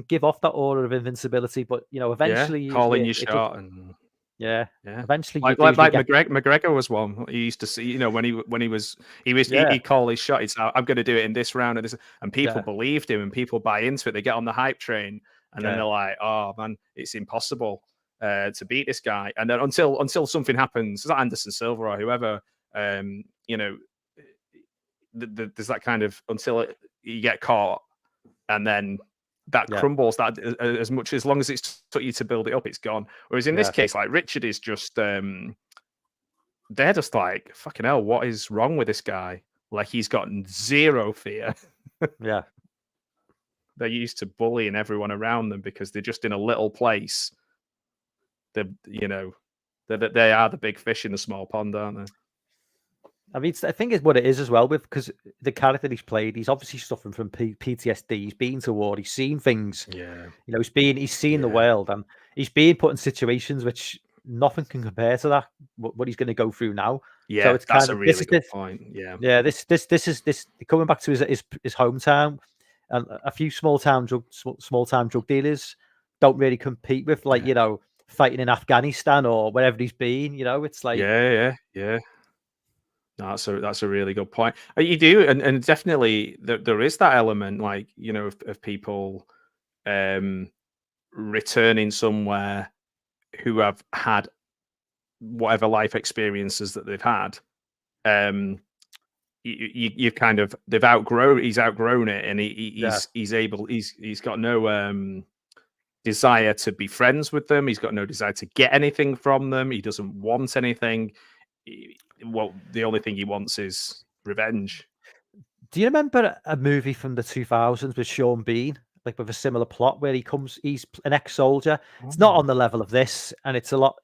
give off that order of invincibility. But eventually, calling your shot and eventually, like McGregor was one. He used to see, when he'd call his shot. He'd say, "I'm going to do it in this round," and people believed him, and people buy into it. They get on the hype train, and then they're like, "Oh man, it's impossible to beat this guy." And then until something happens, like Anderson Silva or whoever, there's that kind of until you get caught, and then that crumbles. That as long as it's took you to build it up, it's gone. Whereas in this case, like Richard is just they're just like, fucking hell, what is wrong with this guy? Like, he's got zero fear. Yeah. They're used to bullying everyone around them because they're just in a little place. They are the big fish in the small pond, aren't they? I mean, I think it's what it is as well, because the character he's played, he's obviously suffering from PTSD. He's been to war. He's seen things. Yeah. He's seen the world, and he's being put in situations which nothing can compare to that. What he's going to go through now. Yeah, so it's that's a really good point. Yeah. Yeah. This coming back to his hometown, and a few small time drug dealers don't really compete with fighting in Afghanistan or wherever he's been. It's like yeah. No, that's a really good point. You do, and definitely there is that element, like, of people returning somewhere who have had whatever life experiences that they've had. You kind of he's outgrown it, and he's got no desire to be friends with them. He's got no desire to get anything from them. He doesn't want anything. The only thing he wants is revenge. Do you remember a movie from the 2000s with Sean Bean, like with a similar plot, where he's an ex-soldier? It's not on the level of this, and it's a lot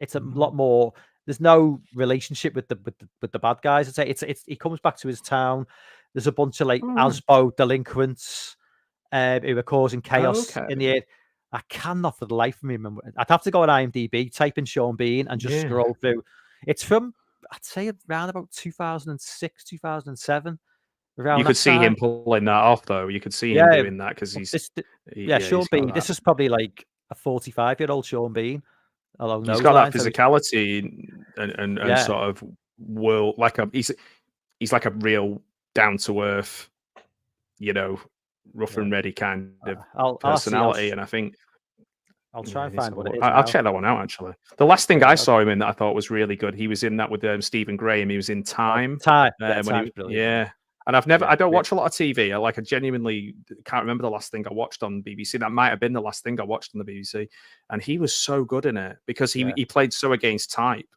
more. There's no relationship with the bad guys. I'd say he comes back to his town. There's a bunch of ASBO delinquents who are causing chaos in the air. I cannot for the life of me remember. I'd have to go on IMDb, type in Sean Bean, and just scroll through. It's from, I'd say, around about 2006, 2007. You could see him pulling that off, though. You could see him doing that because Sean Bean. This is probably like a 45-year-old Sean Bean. He's got that physicality and sort of world, he's like a real down to earth, rough and ready kind of personality. And I think I'll try and find what it is. I'll check that one out, actually. The last thing I saw him in that I thought was really good, he was in that with Stephen Graham. He was in Time. Time's brilliant. Yeah. And I don't watch a lot of TV. I genuinely can't remember the last thing I watched on BBC. That might have been the last thing I watched on the BBC. And he was so good in it because he played so against type.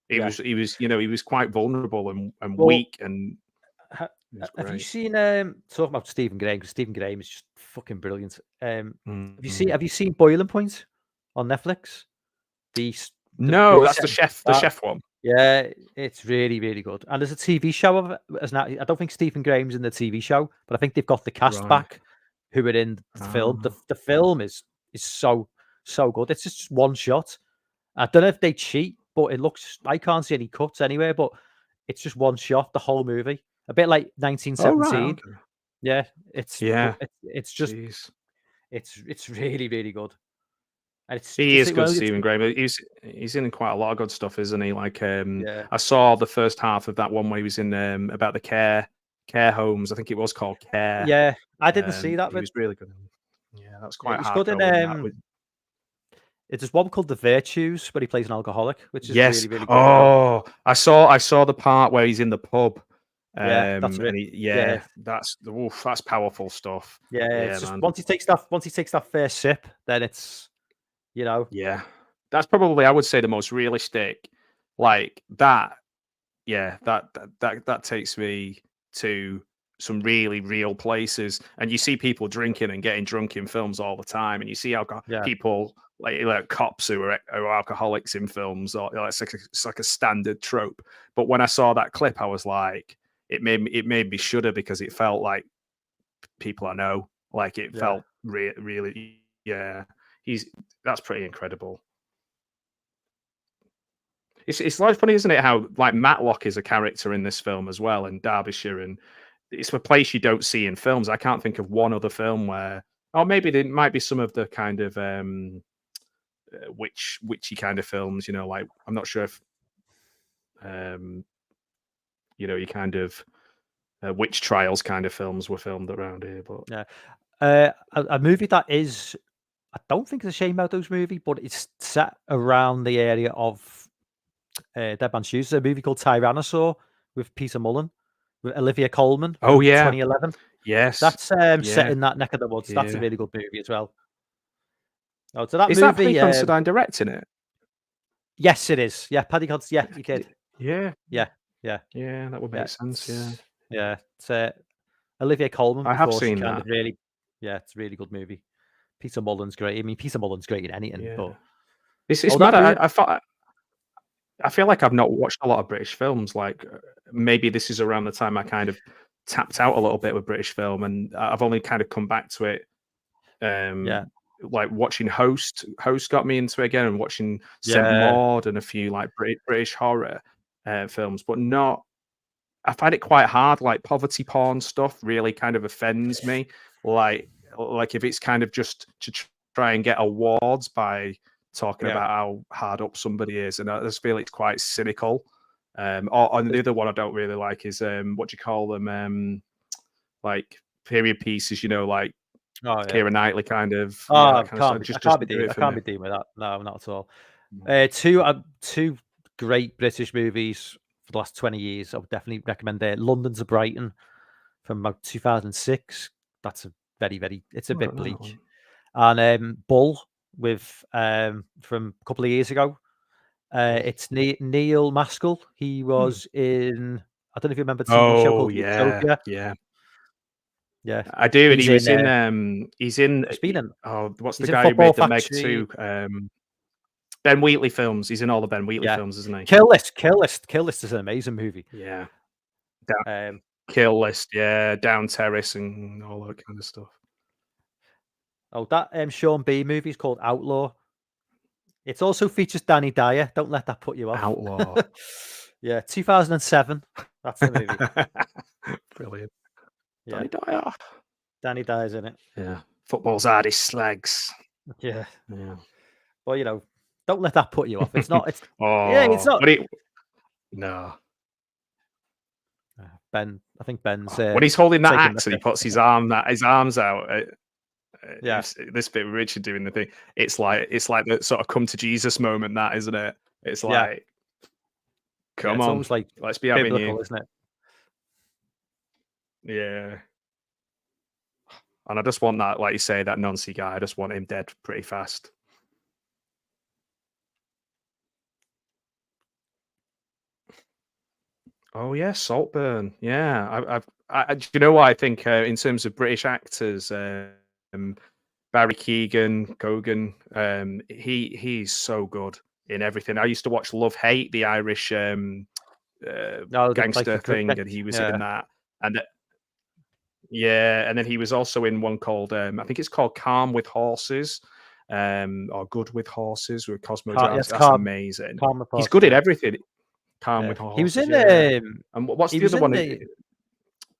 He was quite vulnerable and weak. And have you seen talking about Stephen Graham? Because Stephen Graham is just fucking brilliant. Have you seen Boiling Point on Netflix? No, that's the chef one. Yeah, it's really, really good. And there's a TV show of it. I don't think Stephen Graham's in the TV show, but I think they've got the cast back who are in the film. The film is so good. It's just one shot. I don't know if they cheat, but I can't see any cuts anywhere, but it's just one shot, the whole movie. A bit like 1917. Okay. Yeah, it's just Jeez. it's really, really good. He is good, Stephen Graham. He's in quite a lot of good stuff, isn't he? I saw the first half of that one where he was in about the care homes. I think it was called Care. Yeah, I didn't see that. He was really good. Yeah, that's quite hard. Good in, there's one called The Virtues where he plays an alcoholic, which is really, really good. Oh, I saw the part where he's in the pub. That's it. That's powerful stuff. Yeah, it's just once he takes that first sip, then it's. Yeah. that's probably, I would say, the most realistic. Like that, yeah, that takes me to some really real places. And you see people drinking and getting drunk in films all the time, and you see people like cops who are alcoholics in films, or it's like a standard trope. But when I saw that clip, I was like, it made me shudder, because it felt like people I know. Like it felt really, yeah. That's pretty incredible. It's like funny, isn't it? How like Matlock is a character in this film as well, in Derbyshire, and it's a place you don't see in films. I can't think of one other film where, or maybe there might be some of the kind of witchy kind of films. You know, like I'm not sure if you know, you kind of witch trials kind of films were filmed around here, but a movie that is, I don't think it's a Shane Meadows movie, but it's set around the area of Dead Man's Shoes. There's a movie called Tyrannosaur with Peter Mullen, with Olivia Colman. Oh yeah, 2011. Yes, that's set in that neck of the woods. Yeah. That's a really good movie as well. Oh, so that is movie, that Paddy Considine directing it? Yes, it is. Yeah, Paddy Considine. Yeah, you kid. Yeah, that would make sense. Yeah, it's Olivia Colman. I have seen that. Really, it's a really good movie. Peter Mullen's great. I mean, Peter Mullen's great in anything. Yeah. But it's mad. I feel like I've not watched a lot of British films. Like maybe this is around the time I kind of tapped out a little bit with British film, and I've only kind of come back to it. Like watching Host got me into it again, and watching St. Maud and a few like British horror films, but not. I find it quite hard. Like poverty porn stuff really kind of offends me. Like if it's kind of just to try and get awards by talking about how hard up somebody is, and I just feel it's quite cynical. Or the other one I don't really like is what do you call them? Like period pieces, you know, like Keira Knightley kind of. I can't be dealing with that. No, not at all. Two great British movies for the last 20 years. I would definitely recommend there. London to Brighton from about 2006. That's a it's a bit bleak. And Bull with from a couple of years ago. It's Neil Maskell. He was in, I don't know if you remember the TV show called Utopia. Yeah, I do. And he was in what's the guy who made the Meg 2? Ben Wheatley films. He's in all the Ben Wheatley films, isn't he? Kill List is an amazing movie. Yeah. Kill List, Down Terrace and all that kind of stuff. Oh, that Sean B movie is called Outlaw. It also features Danny Dyer. Don't let that put you off. Outlaw. 2007. That's the movie. Brilliant. Yeah. Danny Dyer. Danny Dyer's in it. Yeah. Football's hardest slags. Yeah. Well, you know, don't let that put you off. It's not. It's it's not. No. Ben, I think Ben's when he's holding that axe and he puts his arms out. This bit with Richard doing the thing. It's like the sort of come to Jesus moment, that, isn't it? It's like, come on, like let's be having you, isn't it? Yeah. And I just want that, like you say, that Nancy guy. I just want him dead pretty fast. Oh yeah, Saltburn. Yeah, do you know what I think in terms of British actors? Barry Keoghan, he's so good in everything. I used to watch Love Hate, the Irish gangster thing, and he was in that. And and then he was also in one called I think it's called Calm with Horses, or Good with Horses with Cosmo Jones. That's amazing. He's good at everything. Calm with Horses. He was in and what's the other one?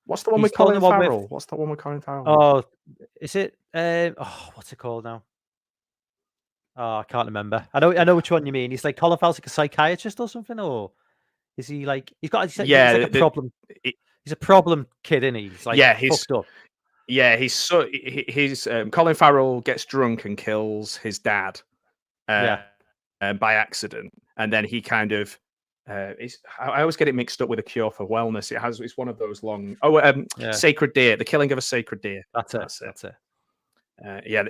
What's the one with Colin Farrell? What's the one with Colin Farrell? Oh, is it? What's it called now? Oh, I can't remember. I know which one you mean. He's like Colin Farrell's like a psychiatrist or something, or is he like he's like a problem? He's a problem kid, isn't he? He's like fucked up. Yeah, he's Colin Farrell gets drunk and kills his dad by accident, and then he kind of I always get it mixed up with A Cure for Wellness. It's one of those long Sacred Deer, The Killing of a Sacred Deer. That's it.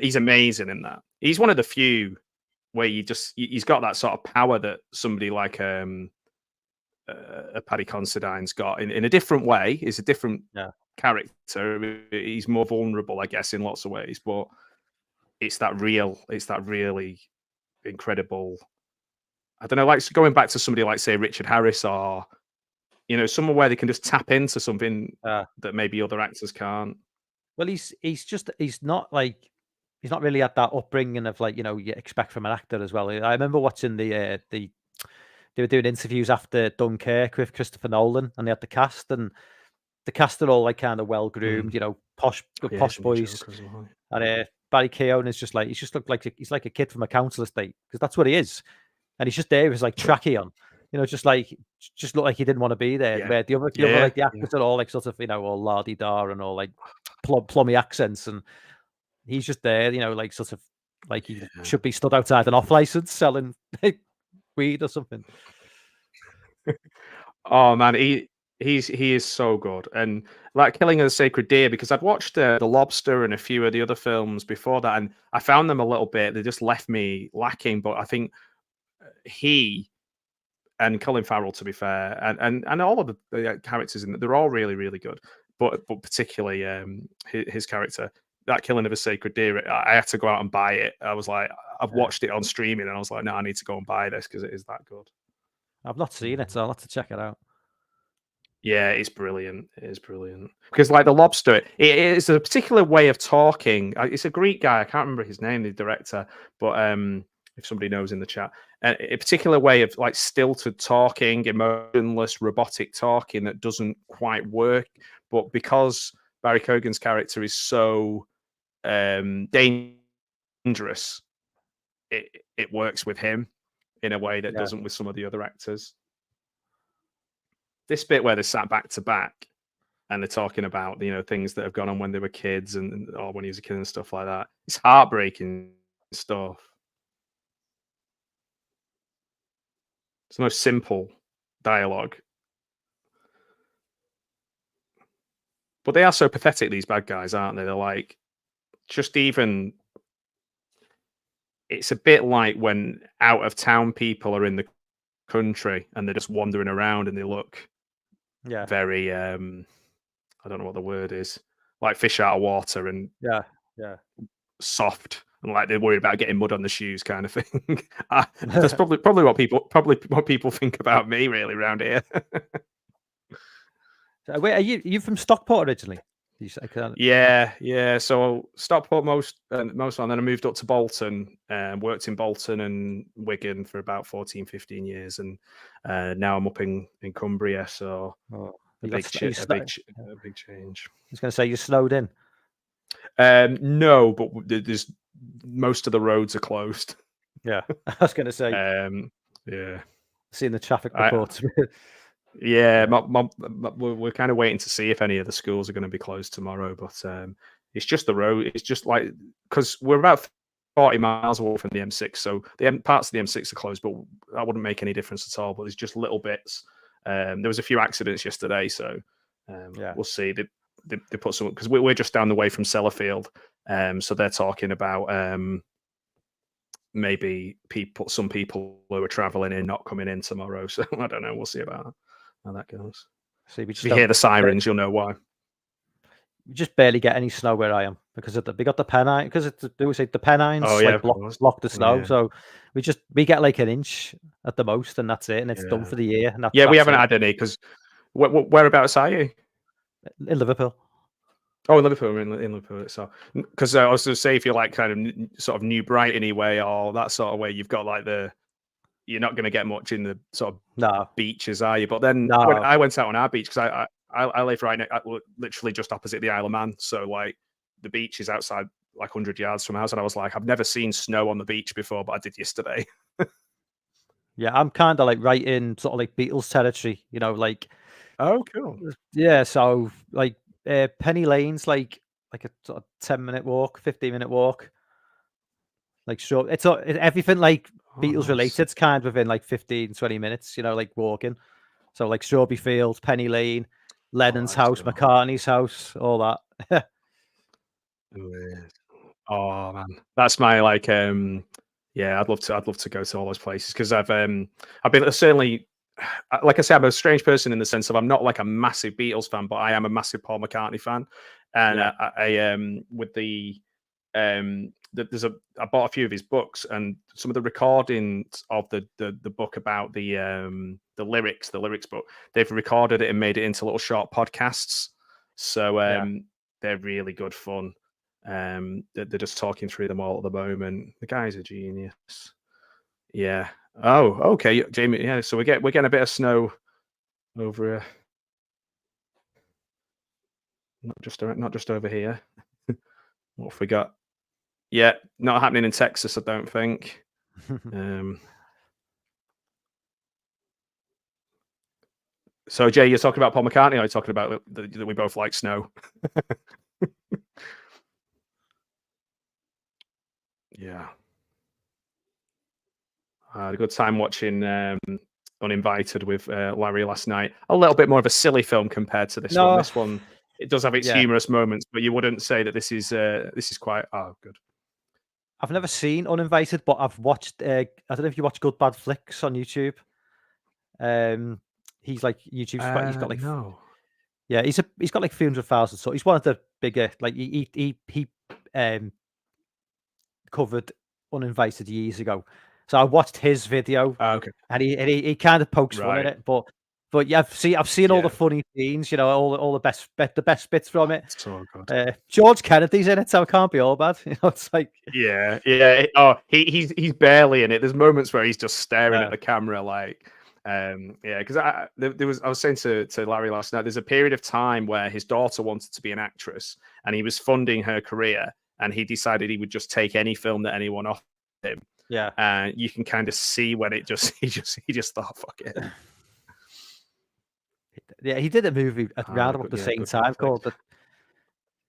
He's amazing in that. He's one of the few where he's got that sort of power that somebody like Paddy Considine's got in a different way. He's a different character. He's more vulnerable, I guess, in lots of ways, but it's that really incredible. I don't know, like going back to somebody like, say, Richard Harris, or somewhere where they can just tap into something that maybe other actors can't. Well, he's not really had that upbringing of like you expect from an actor as well. I remember watching they were doing interviews after Dunkirk with Christopher Nolan, and they had the cast, and the cast are all like kind of well groomed, posh boys. Well. And Barry Keoghan is just like he's like a kid from a council estate, because that's what he is, and he's just there with his like trackie on, just look like he didn't want to be there. Where the other like the actors are all like sort of all la-di-da and all like plummy accents, and he's just there, like sort of like he should be stood outside an off license selling weed or something. Oh man, he is so good. And like Killing of the Sacred Deer, because I'd watched The Lobster and a few of the other films before that, and I found them a little bit, they just left me lacking. But I think he and Colin Farrell, to be fair, and all of the characters in it, they're all really, really good. But particularly his character, that Killing of a Sacred Deer, I had to go out and buy it. I was like, I've watched it on streaming, and I was like, no, I need to go and buy this because it is that good. I've not seen it, so I'll have to check it out. Yeah, it's brilliant. It is brilliant. Because like The Lobster, it is a particular way of talking. It's a Greek guy. I can't remember his name, the director, but if somebody knows in the chat, a particular way of like stilted talking, emotionless, robotic talking that doesn't quite work. But because Barry Keoghan's character is so dangerous, it works with him in a way that doesn't with some of the other actors. This bit where they sat back to back and they're talking about things that have gone on when they were kids or when he was a kid and stuff like that. It's heartbreaking stuff. It's the most simple dialogue. But they are so pathetic, these bad guys, aren't they? They're like, just even... It's a bit like when out-of-town people are in the country and they're just wandering around and they look very... I don't know what the word is. Like fish out of water and soft. And like they're worried about getting mud on the shoes, kind of thing. That's probably what people think about me really around here. So, wait, are you from Stockport originally? Did you say? Yeah. So Stockport most, and then I moved up to Bolton and worked in Bolton and Wigan for about 14, 15 years, and now I'm up in Cumbria. So a big change. I was going to say you snowed in. No, but there's most of the roads are closed. Yeah, I was going to say. Seeing the traffic reports. Yeah, we're kind of waiting to see if any of the schools are going to be closed tomorrow. But it's just the road. It's just like, because we're about 40 miles away from the M6, so the parts of the M6 are closed, but that wouldn't make any difference at all. But there's just little bits. There was a few accidents yesterday, so we'll see. They put some, because we're just down the way from Sellafield, so they're talking about maybe some people who are travelling in not coming in tomorrow. So I don't know. We'll see about how that goes. See, if you hear the sirens, you'll know why. We just barely get any snow where I am because we got the Pennines, because they always say the Pennines block the snow. Yeah. So we get like an inch at the most, and that's it, and it's done for the year. And we haven't had any, because whereabouts are you? In Liverpool. Oh, in Liverpool, in Liverpool. So, because I was going to say, if you're like kind of sort of New Brighton way or that sort of way, you've got like you're not going to get much in the sort of beaches, are you? But then when I went out on our beach, because I live literally just opposite the Isle of Man, so like the beach is outside like 100 yards from house, and I was like, I've never seen snow on the beach before, but I did yesterday. Yeah, I'm kind of like right in sort of like Beatles territory, like. Oh, cool. Yeah, so like Penny Lane's like a sort of 10-minute walk, 15-minute walk. Like sure, it's everything like Beatles related. It's kind of within like 15, 20 minutes, like walking. So like Strawberry Fields, Penny Lane, Lennon's house, cool. McCartney's house, all that. Oh man, that's my like Yeah, I'd love to go to all those places because I've been certainly, like I said, I'm a strange person in the sense of I'm not like a massive Beatles fan, but I am a massive Paul McCartney fan, and Yeah. I with the I bought a few of his books and some of the recordings of the book about the lyrics book. They've recorded it and made it into little short podcasts. So they're really good fun. They're just talking through them all at the moment. The guy's a genius. Yeah. Oh, okay, Jamie. Yeah. So we're getting a bit of snow over here. Not just over here. What have we got? Yeah, not happening in Texas, I don't think. So, Jay, you're talking about Paul McCartney, or are you talking about that we both like snow? Yeah. I had a good time watching Uninvited with Larry last night. A little bit more of a silly film compared to this one. This one, it does have its humorous moments, but you wouldn't say that this is quite good. I've never seen Uninvited, but I've watched. I don't know if you watch Good Bad Flicks on YouTube. He's like YouTube's quite. He's got like no. Yeah, he's got like 300,000. So he's one of the bigger. Like he covered Uninvited years ago. So I watched his video, okay, and he kind of pokes fun at it, but yeah, I've seen all the funny scenes, you know, all the best bits from it. So good. George Kennedy's in it, so it can't be all bad. You know, it's like yeah. Oh, he's barely in it. There's moments where he's just staring at the camera, like. Because I was saying to Larry last night, there's a period of time where his daughter wanted to be an actress, and he was funding her career, and he decided he would just take any film that anyone offered him. Yeah, and you can kind of see when he just thought, fuck it. Yeah, he did a movie around about the same time called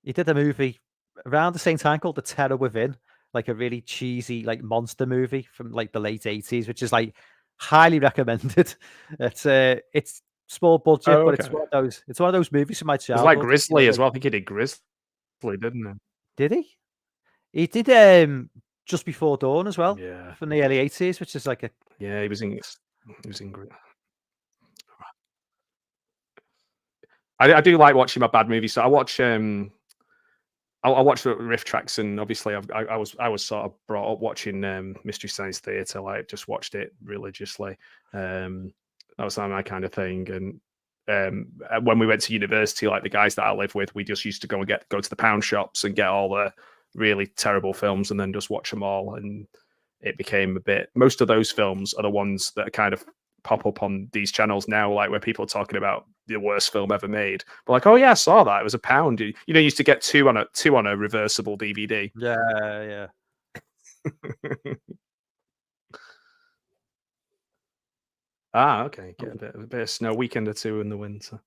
he did a movie around the same time called The Terror Within, like a really cheesy like monster movie from like the late 80s, which is like highly recommended. It's small budget, but it's one of those movies from my childhood. It's like Grizzly as well. I think he did Grizzly, didn't he? Did he? He did Just Before Dawn as well. Yeah, from the early 80s, which is like a he was in I do like watching my bad movies. So I watch I watch the riff tracks, and obviously I was sort of brought up watching Mystery Science Theater. Like, just watched it religiously. That was my kind of thing. And when we went to university, like the guys that I live with, we just used to go to the pound shops and get all the really terrible films and then just watch them all. And it became a bit. Most of those films are the ones that kind of pop up on these channels now, like where people are talking about the worst film ever made. But like, oh yeah, I saw that. It was £1. You used to get two on a reversible DVD. Yeah. Okay. Get a bit of snow. Weekend or two in the winter.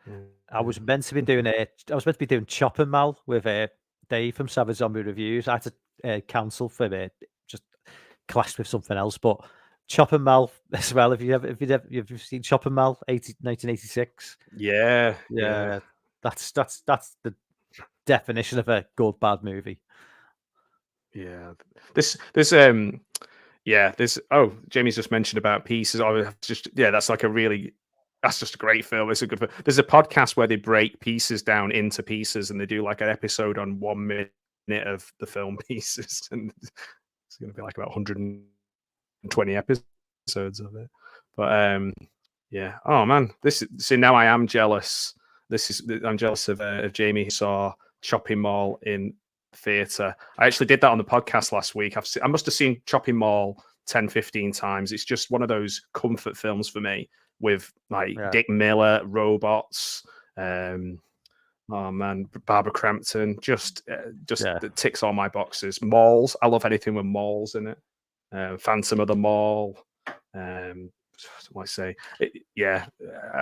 Yeah. I was meant to be doing Chop and Mal with Dave from Savage Zombie Reviews. I had to cancel for just clashed with something else, but Chop and Mal as well. Have you seen Chop and Mal 1986? Yeah. That's the definition of a good bad movie. Yeah. This Jamie's just mentioned about Pieces. That's just a great film. It's a good film. There's a podcast where they break Pieces down into pieces, and they do like an episode on 1 minute of the film Pieces, and it's going to be like about 120 episodes of it. But yeah. Oh man, now I am jealous. I'm jealous of Jamie, who saw Chopping Mall in theatre. I actually did that on the podcast last week. I must have seen Chopping Mall 10-15 times. It's just one of those comfort films for me, with like Dick Miller, robots, oh man, Barbara Crampton, just ticks all my boxes. Malls, I love anything with malls in it. Phantom of the Mall, what I say,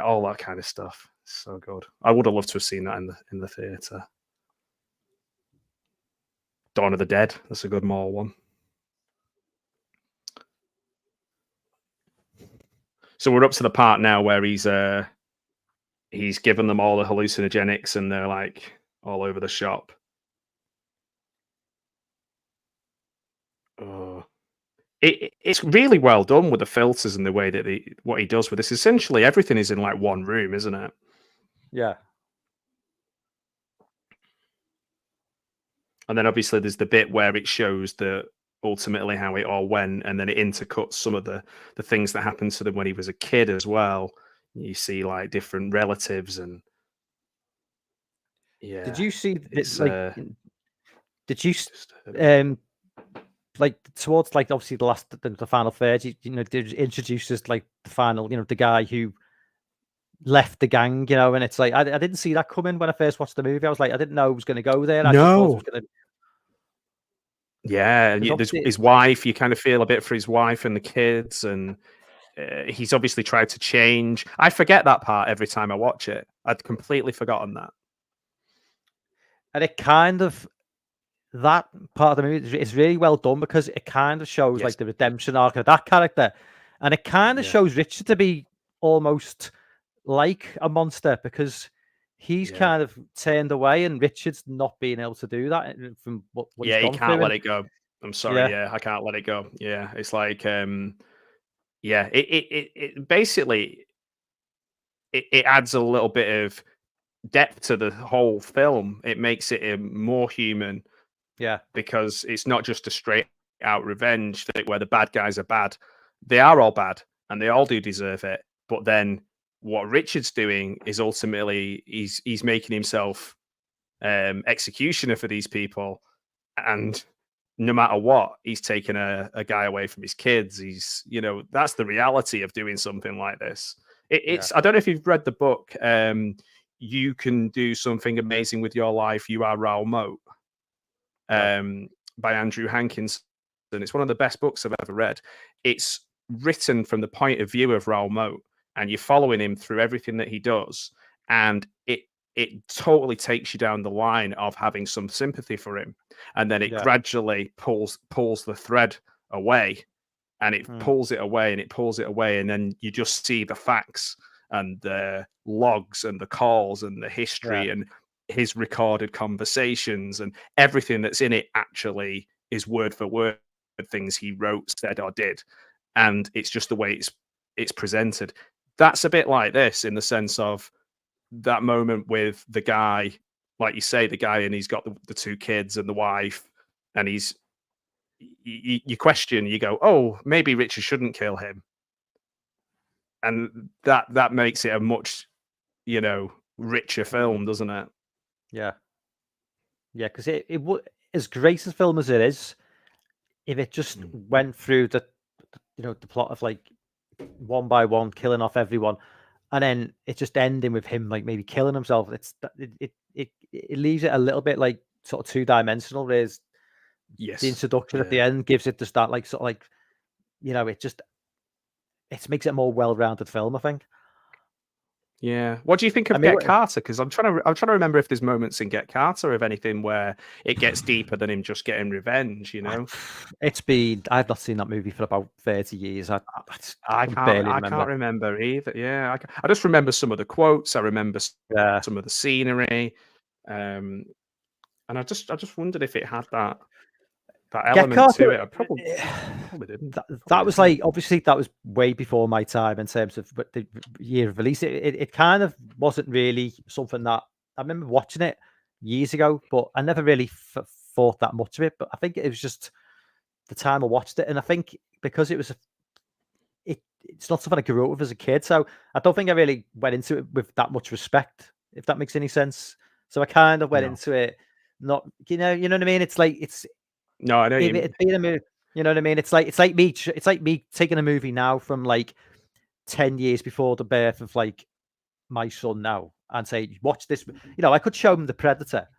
all that kind of stuff. So good. I would have loved to have seen that in the theatre. Dawn of the Dead, that's a good mall one. So we're up to the part now where he's given them all the hallucinogenics, and they're like all over the shop. Oh, it's really well done with the filters and the way that what he does with this. Essentially, everything is in like one room, isn't it? Yeah. And then obviously there's the bit where it shows the ultimately how it all went, and then it intercuts some of the things that happened to them when he was a kid as well. You see like different relatives and Did you see it's did you disturbing. like towards like obviously the final third, they introduced as like the final, the guy who left the gang, and it's like I didn't see that coming when I first watched the movie. I was like, I didn't know it was going to go there. I just thought it was going to. Yeah, and there's his wife. You kind of feel a bit for his wife and the kids, and he's obviously tried to change. I forget that part every time I watch it. I'd completely forgotten that. And it kind of, that part of the movie is really well done because it kind of shows like the redemption arc of that character, and it kind of shows Richard to be almost like a monster because he's kind of turned away, and Richard's not being able to do that from what he's gone through. He can't let it go. I'm sorry. Yeah, I can't let it go. Yeah, it's like, it basically it adds a little bit of depth to the whole film. It makes it more human. Yeah, because it's not just a straight out revenge thing where the bad guys are bad. They are all bad, and they all do deserve it. But then what Richard's doing is ultimately he's making himself executioner for these people, and no matter what, he's taking a guy away from his kids. He's, that's the reality of doing something like this. It's I don't know if you've read the book. You Can Do Something Amazing with Your Life. You Are Raoul Moat. By Andrew Hankinson. It's one of the best books I've ever read. It's written from the point of view of Raoul Moat, and you're following him through everything that he does, and it totally takes you down the line of having some sympathy for him, and then it gradually pulls the thread away, and it pulls it away, and it pulls it away, and then you just see the facts and the logs and the calls and the history and his recorded conversations, and everything that's in it actually is word for word things he wrote, said, or did, and it's just the way it's presented. That's a bit like this in the sense of that moment with the guy, like you say, the guy, and he's got the two kids and the wife, and you question, you go, oh, maybe Richard shouldn't kill him, and that makes it a much richer film, doesn't it? Yeah, because it would, as great a film as it is, if it just went through the plot of like one by one killing off everyone, and then it just ending with him like maybe killing himself, it leaves it a little bit like sort of two-dimensional. Whereas the introduction at the end gives it just that like sort of like it makes it a more well-rounded film, I think. Yeah. What do you think of Get Carter? Because I'm trying to remember if there's moments in Get Carter of anything where it gets deeper than him just getting revenge. I've not seen that movie for about 30 years. I can't remember either. Yeah, I just remember some of the quotes. I remember some of the scenery, and I just wondered if it had that element to it. I probably didn't. That was like, obviously that was way before my time in terms of the year of release. It kind of wasn't really something that I remember watching it years ago, but I never really thought that much of it. But I think it was just the time I watched it, and I think because it was it's not something I grew up with as a kid, so I don't think I really went into it with that much respect, if that makes any sense. So I kind of went into it not, you know what I mean. It's like no, I know it being a movie, you know what I mean. It's like me taking a movie now from like 10 years before the birth of like my son now and say, watch this. I could show him The Predator,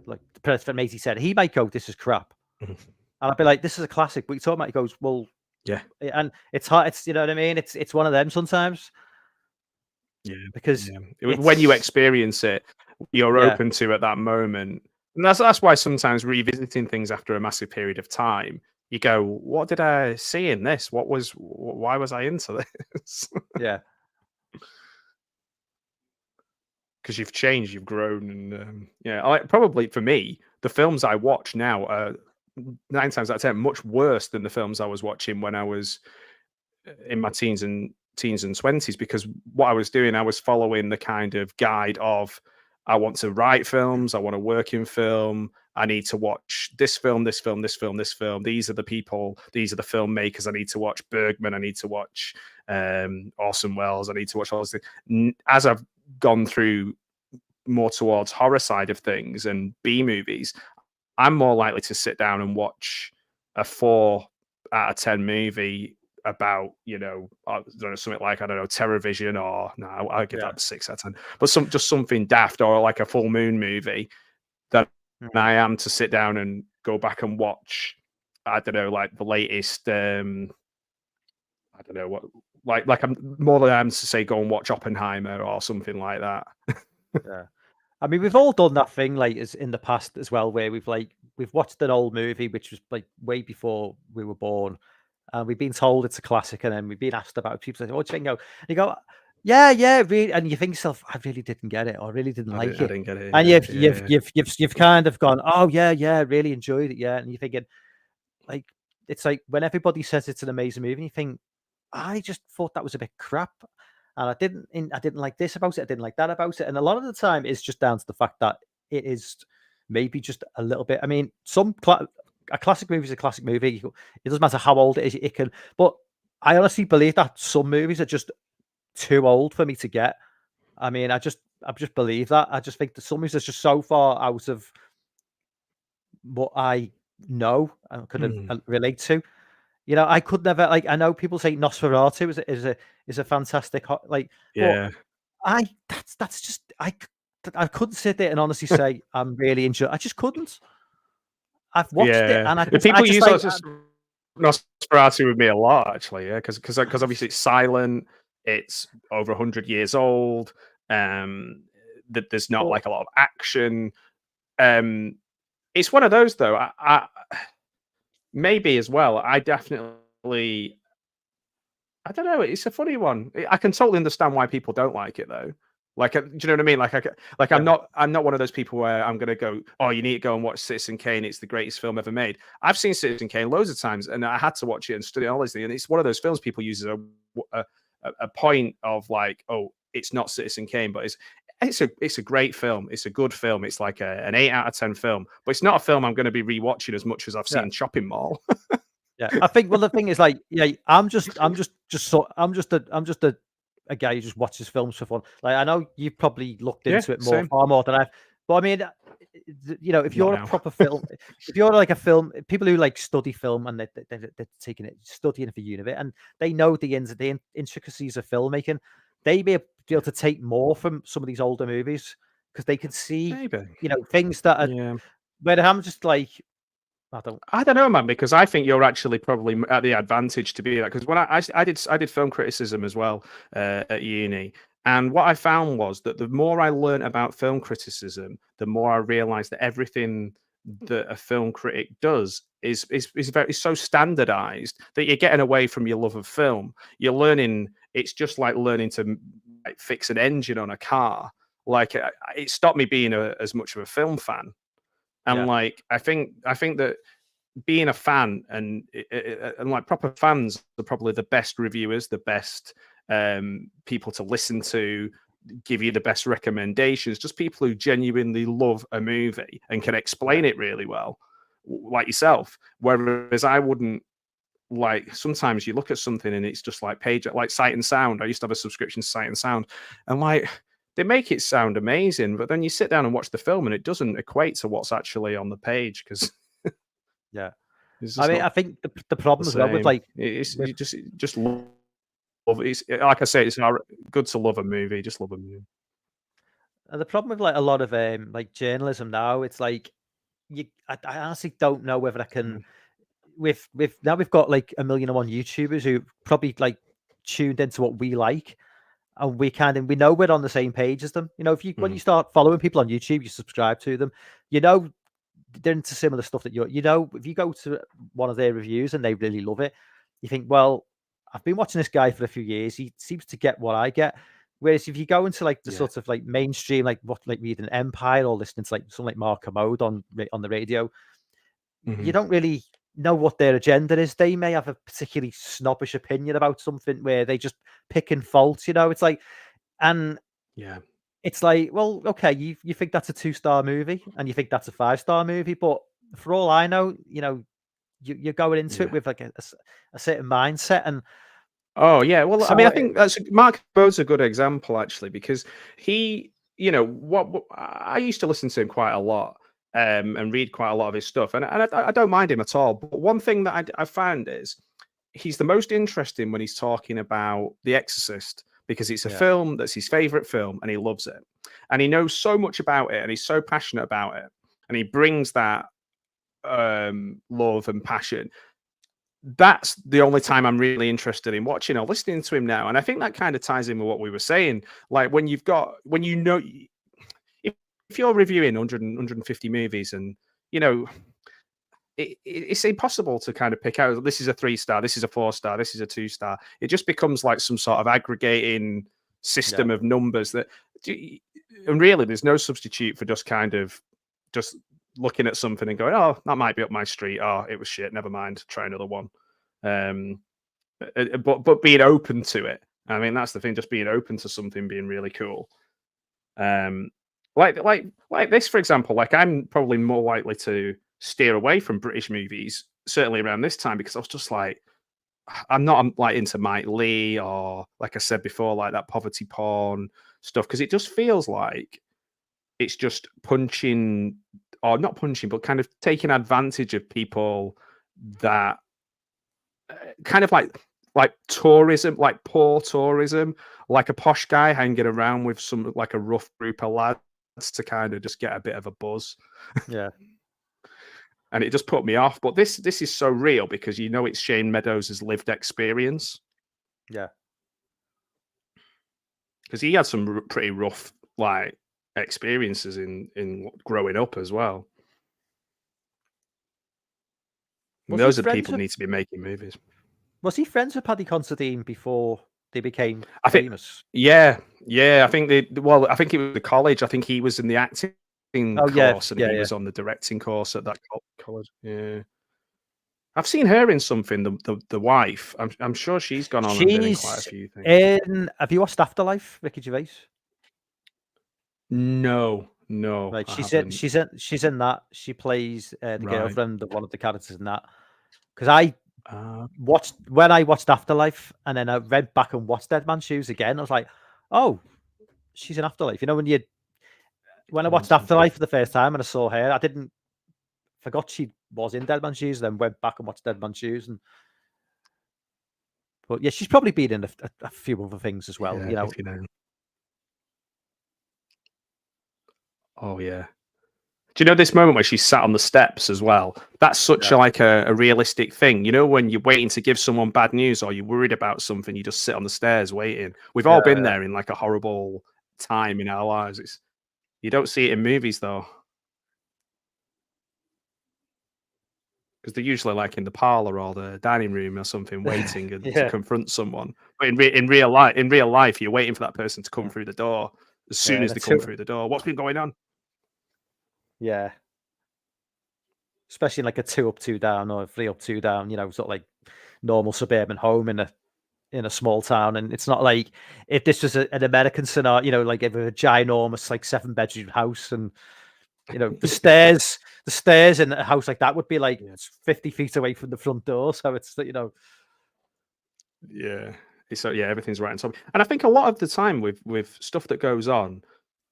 like The Predator from 87. He might go, this is crap, and I'd be like, this is a classic. But you talk about, he goes, well, yeah, and it's hard. It's, you know what I mean. It's one of them sometimes. Yeah, because when you experience it, you're open to at that moment. And that's why sometimes revisiting things after a massive period of time, you go, what did I see in this? Why was I into this? Yeah. Because you've changed, you've grown, and probably for me, the films I watch now are 9 times out of 10 much worse than the films I was watching when I was in my teens and 20s, because what I was doing, I was following the kind of guide of, I want to write films, I want to work in film, I need to watch this film, this film, this film, this film. These are the people, these are the filmmakers I need to watch. Bergman, I need to watch Orson Welles, I need to watch all those things. As I've gone through more towards horror side of things and B movies, I'm more likely to sit down and watch a 4 out of 10 movie about, you know, I don't know, something like, I don't know, TerrorVision, or no, I'll give that 6 out of 10. But just something daft, or like a full moon movie, that I am to sit down and go back and watch, I don't know, like the latest, I don't know what, like I'm more than I am to say go and watch Oppenheimer or something like that. Yeah. I mean, we've all done that thing like as in the past as well, where we've watched an old movie which was like way before we were born, and we've been told it's a classic, and then we've been asked about it. People say, "What do you think?" And you go, "Yeah, really," and you think to yourself, "I really didn't get it, or I really didn't like it." I didn't get it. And you've kind of gone, "Oh yeah, really enjoyed it, yeah." And you're thinking, like, it's like when everybody says it's an amazing movie, and you think, "I just thought that was a bit crap." And I didn't like this about it. I didn't like that about it. And a lot of the time, it's just down to the fact that it is maybe just a little bit. I mean, a classic movie is a classic movie. It doesn't matter how old it is. It can. But I honestly believe that some movies are just too old for me to get. I mean, I just believe that. I just think that some movies are just so far out of what I know and could relate to. You know, I could never, like, I know people say Nosferatu is a fantastic like, yeah. But that's just I couldn't sit there and honestly say I'm really enjoying. I just couldn't. I've watched it, and people use Nosferatu with me a lot, actually, yeah, because obviously it's silent, it's over 100 years old, that there's not like a lot of action. It's one of those though. I maybe as well. I definitely, I don't know. It's a funny one. I can totally understand why people don't like it though. Like, do you know what I mean? Like, I'm not one of those people where I'm gonna go, oh, you need to go and watch Citizen Kane. It's the greatest film ever made. I've seen Citizen Kane loads of times, and I had to watch it and study all these things. And it's one of those films people use as a point of like, oh, it's not Citizen Kane, but it's a great film. It's a good film. It's like an 8 out of 10 film, but it's not a film I'm going to be rewatching as much as I've seen Shopping Mall. Yeah, I think. Well, the thing is, like, yeah, I'm just a guy who just watches films for fun. Like, I know you've probably looked into it far more than I've. But I mean, you know, if you're a proper film, if you're like a film, people who like study film and they're taking it, studying it for uni, and they know the intricacies of filmmaking, they be able to take more from some of these older movies because they can see, you know, things that are. Where I'm just like, I don't know, man, because I think you're actually probably at the advantage to be that. Because when I did film criticism as well at uni, and what I found was that the more I learned about film criticism, the more I realized that everything that a film critic does is so standardized that you're getting away from your love of film. You're learning. It's just like learning to like, fix an engine on a car. Like it stopped me being as much of a film fan. And like I think that being a fan and like proper fans are probably the best reviewers, the best people to listen to, give you the best recommendations. Just people who genuinely love a movie and can explain it really well, like yourself. Whereas I wouldn't. Like sometimes you look at something and it's just like like Sight and Sound. I used to have a subscription to Sight and Sound, and like. They make it sound amazing, but then you sit down and watch the film and it doesn't equate to what's actually on the page. Because I mean, I think the problem as well with like you just love. It's like I say, it's good to love a movie. Just love a movie. And the problem with like a lot of like journalism now, it's like I honestly don't know whether I can. With now we've got like 1 million and one YouTubers who probably like tuned into what we like. And we know we're on the same page as them. You know, when you start following people on YouTube, you subscribe to them. You know, they're into similar stuff that you know. If you go to one of their reviews and they really love it, you think, well, I've been watching this guy for a few years. He seems to get what I get. Whereas if you go into like the sort of like mainstream, like reading Empire or listening to like something like Mark Commode on the radio, you don't really know what their agenda is. They may have a particularly snobbish opinion about something where they just pick and fault, it's like, and Yeah. it's like, well, okay, you think that's a 2-star movie and you think that's a 5-star movie, but for all I know, you're going into it with like a certain mindset. And oh yeah, well, I so mean, I think that's Mark Bode's a good example actually, because he, what I used to listen to him quite a lot, and read quite a lot of his stuff, and I don't mind him at all. But one thing that I found is he's the most interesting when he's talking about The Exorcist, because it's a film that's his favorite film and he loves it, and he knows so much about it and he's so passionate about it, and he brings that love and passion. That's the only time I'm really interested in watching or listening to him now. And I think that kind of ties in with what we were saying. Like when if you're reviewing 100 150 movies, and it's impossible to kind of pick out, this is a 3-star, this is a 4-star, this is a 2-star. It just becomes like some sort of aggregating system of numbers and really there's no substitute for just kind of just looking at something and going, oh, that might be up my street. Oh, it was shit. Never mind. Try another one. But being open to it. I mean, that's the thing. Just being open to something being really cool. Like this, for example. Like I'm probably more likely to steer away from British movies, certainly around this time, because I was just like, I'm not like into Mike Lee or, like I said before, like that poverty porn stuff, because it just feels like it's just punching, or not punching, but kind of taking advantage of people that kind of like tourism, like poor tourism, like a posh guy hanging around with some like a rough group of lads to kind of just get a bit of a buzz. Yeah. And it just put me off. But this is so real because it's Shane Meadows' lived experience. Yeah. Because he had some pretty rough like experiences in growing up as well. Those are the people who need to be making movies. Was he friends with Paddy Considine before they became famous? famous? Yeah. I think it was the college. I think he was in the acting course, and he was on the directing course at that college. Yeah. I've seen her in something. The wife. I'm sure she's gone on and been in quite a few things. Have you watched Afterlife, Ricky Gervais? No. Right, she's in that. She plays the girlfriend of one of the characters in that. Because I watched Afterlife, and then I read back and watched Dead Man's Shoes again. I was like, oh, she's in Afterlife. When I watched Afterlife for the first time and I saw her, I forgot she was in Dead Man's Shoes. Then went back and watched Dead Man's Shoes, but yeah, she's probably been in a few other things as well. Yeah, Oh yeah. Do you know this moment where she sat on the steps as well? That's such a realistic thing. When you're waiting to give someone bad news or you're worried about something, you just sit on the stairs waiting. We've all been there in like a horrible time in our lives. You don't see it in movies though, because they're usually like in the parlor or the dining room or something, waiting to confront someone. But in real life, you're waiting for that person to come through the door. As soon as they come through the door, what's been going on? Yeah. Especially in like a 2 up, 2 down, or a 3 up, 2 down, sort of like normal suburban home in a small town. And it's not like if this was an American scenario, like if a ginormous like 7-bedroom house, and the stairs in a house like that would be like 50 feet away from the front door. So it's Yeah. So everything's right on top. And I think a lot of the time with stuff that goes on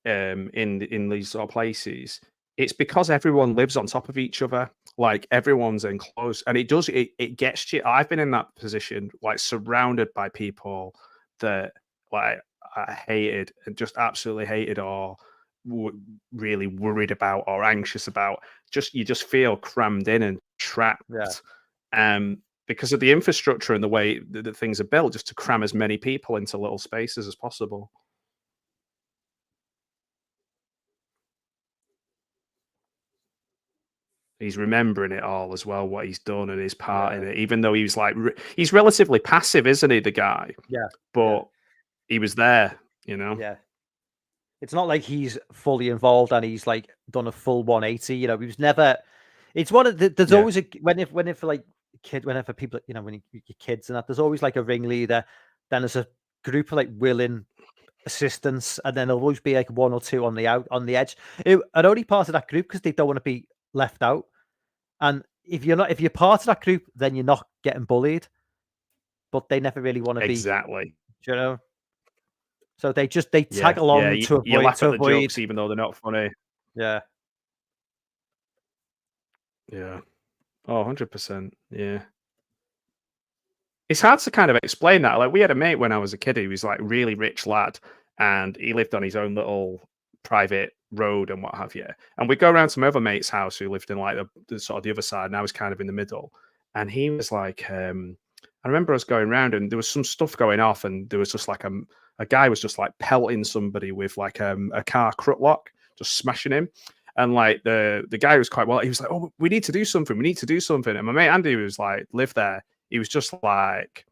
in these sort of places, it's because everyone lives on top of each other. Like everyone's enclosed, and it gets you. I've been in that position, like surrounded by people that like I hated and just absolutely hated, or really worried about or anxious about. You just feel crammed in and trapped. Because of the infrastructure and the way that things are built, just to cram as many people into little spaces as possible. He's remembering it all as well, what he's done and his part in it, even though he was like, he's relatively passive, isn't he, the guy? Yeah. But he was there, Yeah. It's not like he's fully involved and he's like done a full 180. He was never It's one of the, there's Yeah. always a whenever like whenever people, you know, when your kids and that, there's always like a ringleader. Then there's a group of like willing assistants, and then there'll always be like one or two on the edge. And only part of that group because they don't want to be left out. And if you're part of that group, then you're not getting bullied. But they never really want to be, Exactly. you know. So they tag Yeah. along to You avoid laugh at the jokes even though they're not funny. Yeah. Yeah. Oh, 100%. Yeah. It's hard to kind of explain that. Like, we had a mate when I was a kid who was like really rich lad, and he lived on his own little private road and what have you. And we'd go around to my other mate's house who lived in like the sort of the other side, and I was kind of in the middle. And he was like, I remember us going around and there was some stuff going off, and there was just like a guy was just like pelting somebody with like a car crutlock, lock, just smashing him. And like the guy was quite well, he was like, oh, we need to do something. We need to do something. And my mate Andy was like, live there. He was just like,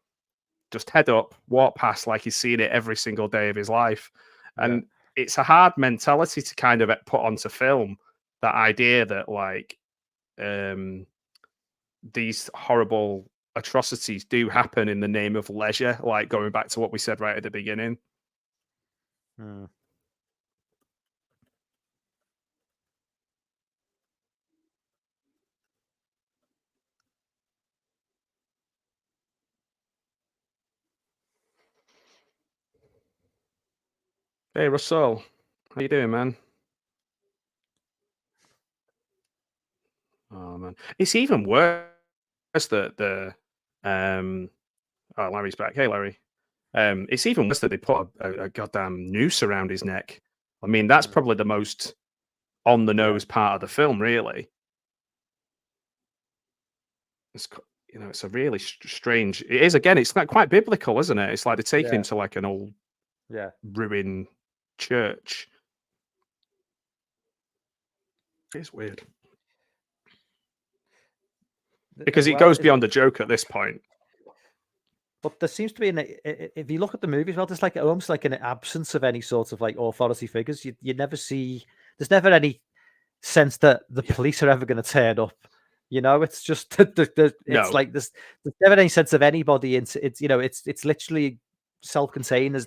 just head up, walk past like he's seen it every single day of his life. And it's a hard mentality to kind of put onto film, that idea that like these horrible atrocities do happen in the name of leisure, like going back to what we said right at the beginning. Hey, Russell. How you doing, man? Oh, man. It's even worse that oh, Larry's back. Hey, Larry. It's even worse that they put a goddamn noose around his neck. I mean, that's probably the most on the nose part of the film, really. It's, you know, it's a really strange. It is, again, it's like quite biblical, isn't it? It's like they're taking him to like an old ruined church. It's weird. Because it goes beyond the joke at this point. But there seems to be, if you look at the movie as well, there's like almost like an absence of any sort of like authority figures. You never see, there's never any sense that the police are ever going to turn up. You know, it's just it's like there's never any sense of anybody. It's you know, it's literally self-contained.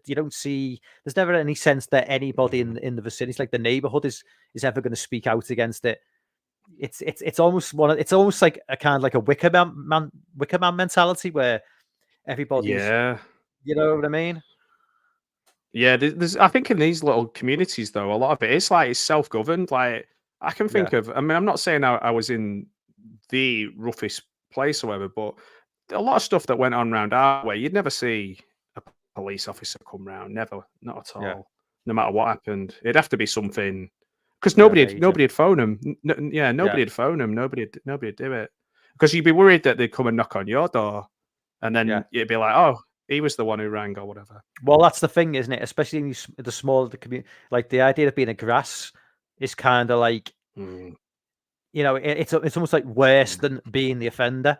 You don't see, there's never any sense that anybody in the vicinity, like the neighborhood, is ever going to speak out against it. It's almost like a kind of like a Wicker Man mentality where everybody's, you know what I mean? Yeah, there's I think in these little communities though, a lot of it is like it's self-governed. Like I can think of, I mean, I'm not saying I was in the roughest place or whatever, but a lot of stuff that went on around our way, you'd never see a police officer come round, never, not at all. No matter what happened, it'd have to be something. Because nobody'd phone them. Nobody'd phone them. Nobody'd do it. Because you'd be worried that they'd come and knock on your door, and then you'd be like, "Oh, he was the one who rang," or whatever. Well, that's the thing, isn't it? Especially in the smaller the community, like the idea of being a grass is kind of like, you know, it's almost like worse than being the offender.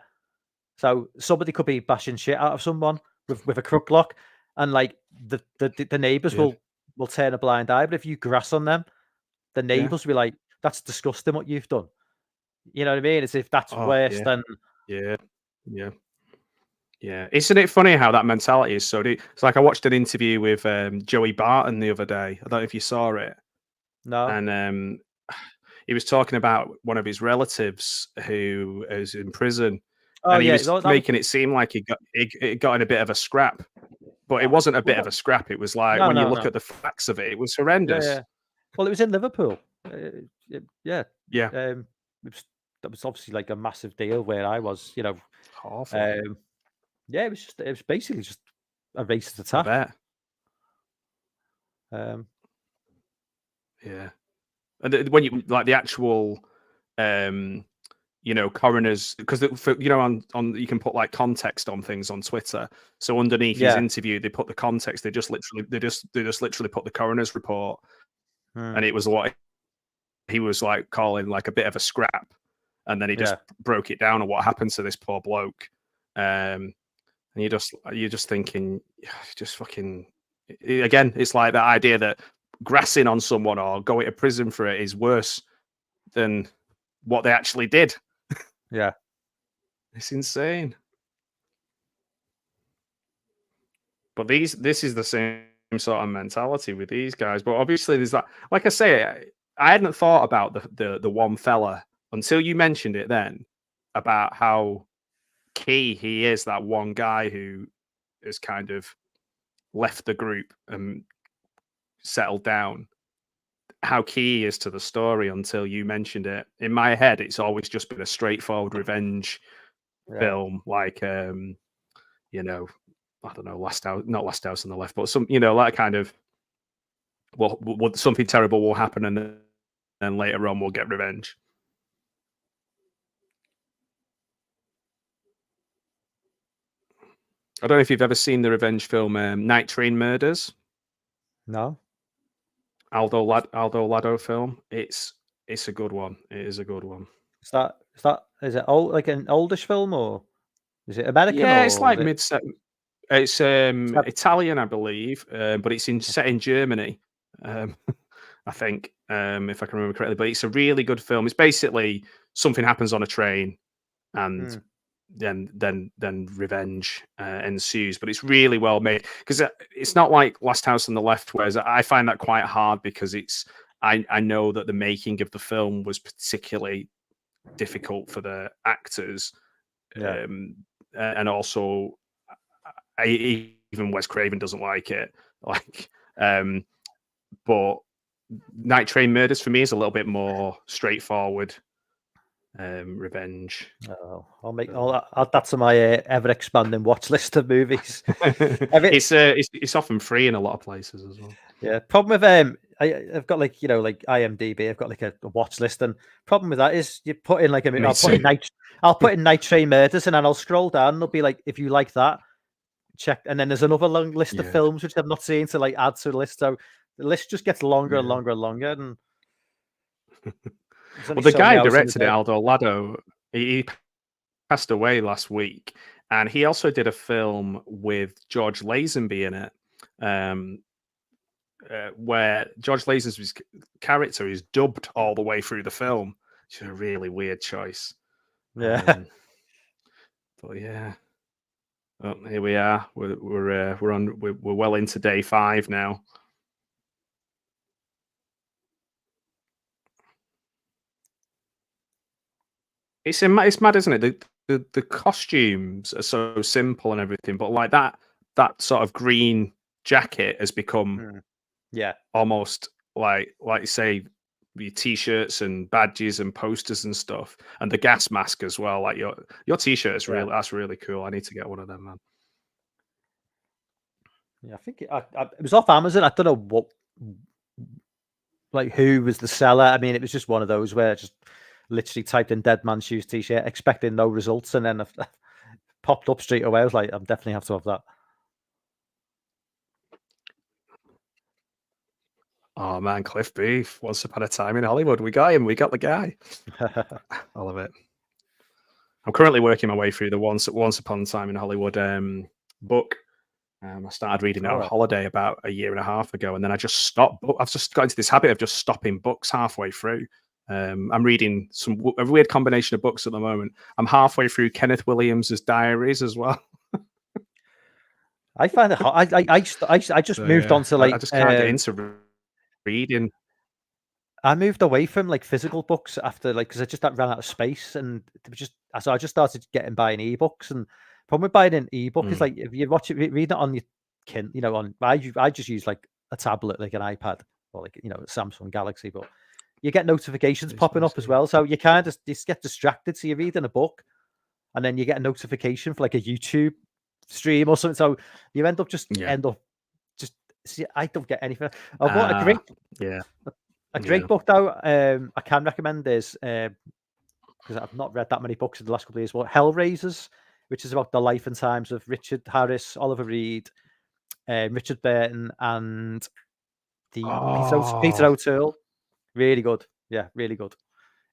So somebody could be bashing shit out of someone with a crook lock, and like the neighbors will turn a blind eye. But if you grass on them, the neighbors will be like, "That's disgusting what you've done." You know what I mean? As if that's worse than. Yeah. Isn't it funny how that mentality is so deep? It's like I watched an interview with Joey Barton the other day. I don't know if you saw it. No. And he was talking about one of his relatives who is in prison. And he was making it seem like he got in a bit of a scrap. But it wasn't a bit of a scrap. It was like, when you look at the facts of it, it was horrendous. Yeah. Well, it was in Liverpool. Yeah. That was obviously like a massive deal where I was, you know. Awful. Yeah, it was basically just a racist attack. Yeah. And when you like the actual you know, coroners, because you know, on you can put like context on things on Twitter. So underneath his interview, they put the context. They just literally put the coroner's report, and it was what he was like calling like a bit of a scrap, and then he just broke it down on what happened to this poor bloke. And you're just thinking, just fucking. Again, it's like that idea that grassing on someone or going to prison for it is worse than what they actually did. Yeah. It's insane. But this is the same sort of mentality with these guys. But obviously, there's that. Like I say, I hadn't thought about the one fella until you mentioned it. Then about how key he is. That one guy who has kind of left the group and settled down. How key he is to the story until you mentioned it. In my head, it's always just been a straightforward revenge film, like you know, I don't know, not Last House on the Left, but some, like kind of, well, something terrible will happen, and then later on we'll get revenge. I don't know if you've ever seen the revenge film Night Train Murders. No. Aldo Lado film. It's a good one. It is a good one. Is it like an oldish film, or is it American? Yeah, it's like It's Italian, I believe, but it's set in Germany. I think, if I can remember correctly. But it's a really good film. It's basically something happens on a train, and then revenge ensues. But it's really well made, because it's not like Last House on the Left, whereas I find that quite hard, because I know that the making of the film was particularly difficult for the actors, and also even Wes Craven doesn't like it. But Night Train Murders for me is a little bit more straightforward. Revenge. Oh, I'll add that to my ever expanding watch list of movies. It's often free in a lot of places as well. Yeah. Problem with I've got like IMDb. I've got like a watch list, and problem with that is you put in like I'll put in Night Train Murders, and then I'll scroll down, and it'll be like, if you like that, check. And then there's another long list of films which I've not seen to like add to the list. So the list just gets longer and longer and longer. And well, the guy who directed it, Aldo Lado, he passed away last week, and he also did a film with George Lazenby in it, where George Lazenby's character is dubbed all the way through the film. It's a really weird choice. Yeah. But yeah. Oh, here we are. We're well into day 5 now. It's mad, isn't it? The costumes are so simple and everything, but like that sort of green jacket has become almost like you say, your t-shirts and badges and posters and stuff, and the gas mask as well. Like your t-shirt is that's really cool. I need to get one of them, man. Yeah, I think it was off Amazon. I don't know who was the seller. I mean, it was just one of those where I just literally typed in Dead Man's Shoes t-shirt, expecting no results, and then popped up straight away. I was like, I definitely have to have that. Oh man, Cliff Beef. Once Upon a Time in Hollywood. We got him. We got the guy. I love it. I'm currently working my way through the Once Upon a Time in Hollywood book. I started reading it on holiday about a year and a half ago, and then I just stopped. I've just got into this habit of just stopping books halfway through. I'm reading a weird combination of books at the moment. I'm halfway through Kenneth Williams's diaries as well. I find it hard. I just moved on to like. I just can't get into reading. I moved away from like physical books after because I just ran out of space, and so I just started buying ebooks. And problem with buying an ebook is like, if you read it on your I just use like a tablet, like an iPad, or like a Samsung Galaxy, but you get notifications popping up as well, so you kind of just get distracted. So you're reading a book, and then you get a notification for like a YouTube stream or something. So you end up I don't get anything. What a great book though. I can recommend is because I've not read that many books in the last couple of years. Well, Hellraisers, which is about the life and times of Richard Harris, Oliver Reed, Richard Burton, and Peter O'Toole. Really good. Yeah, really good.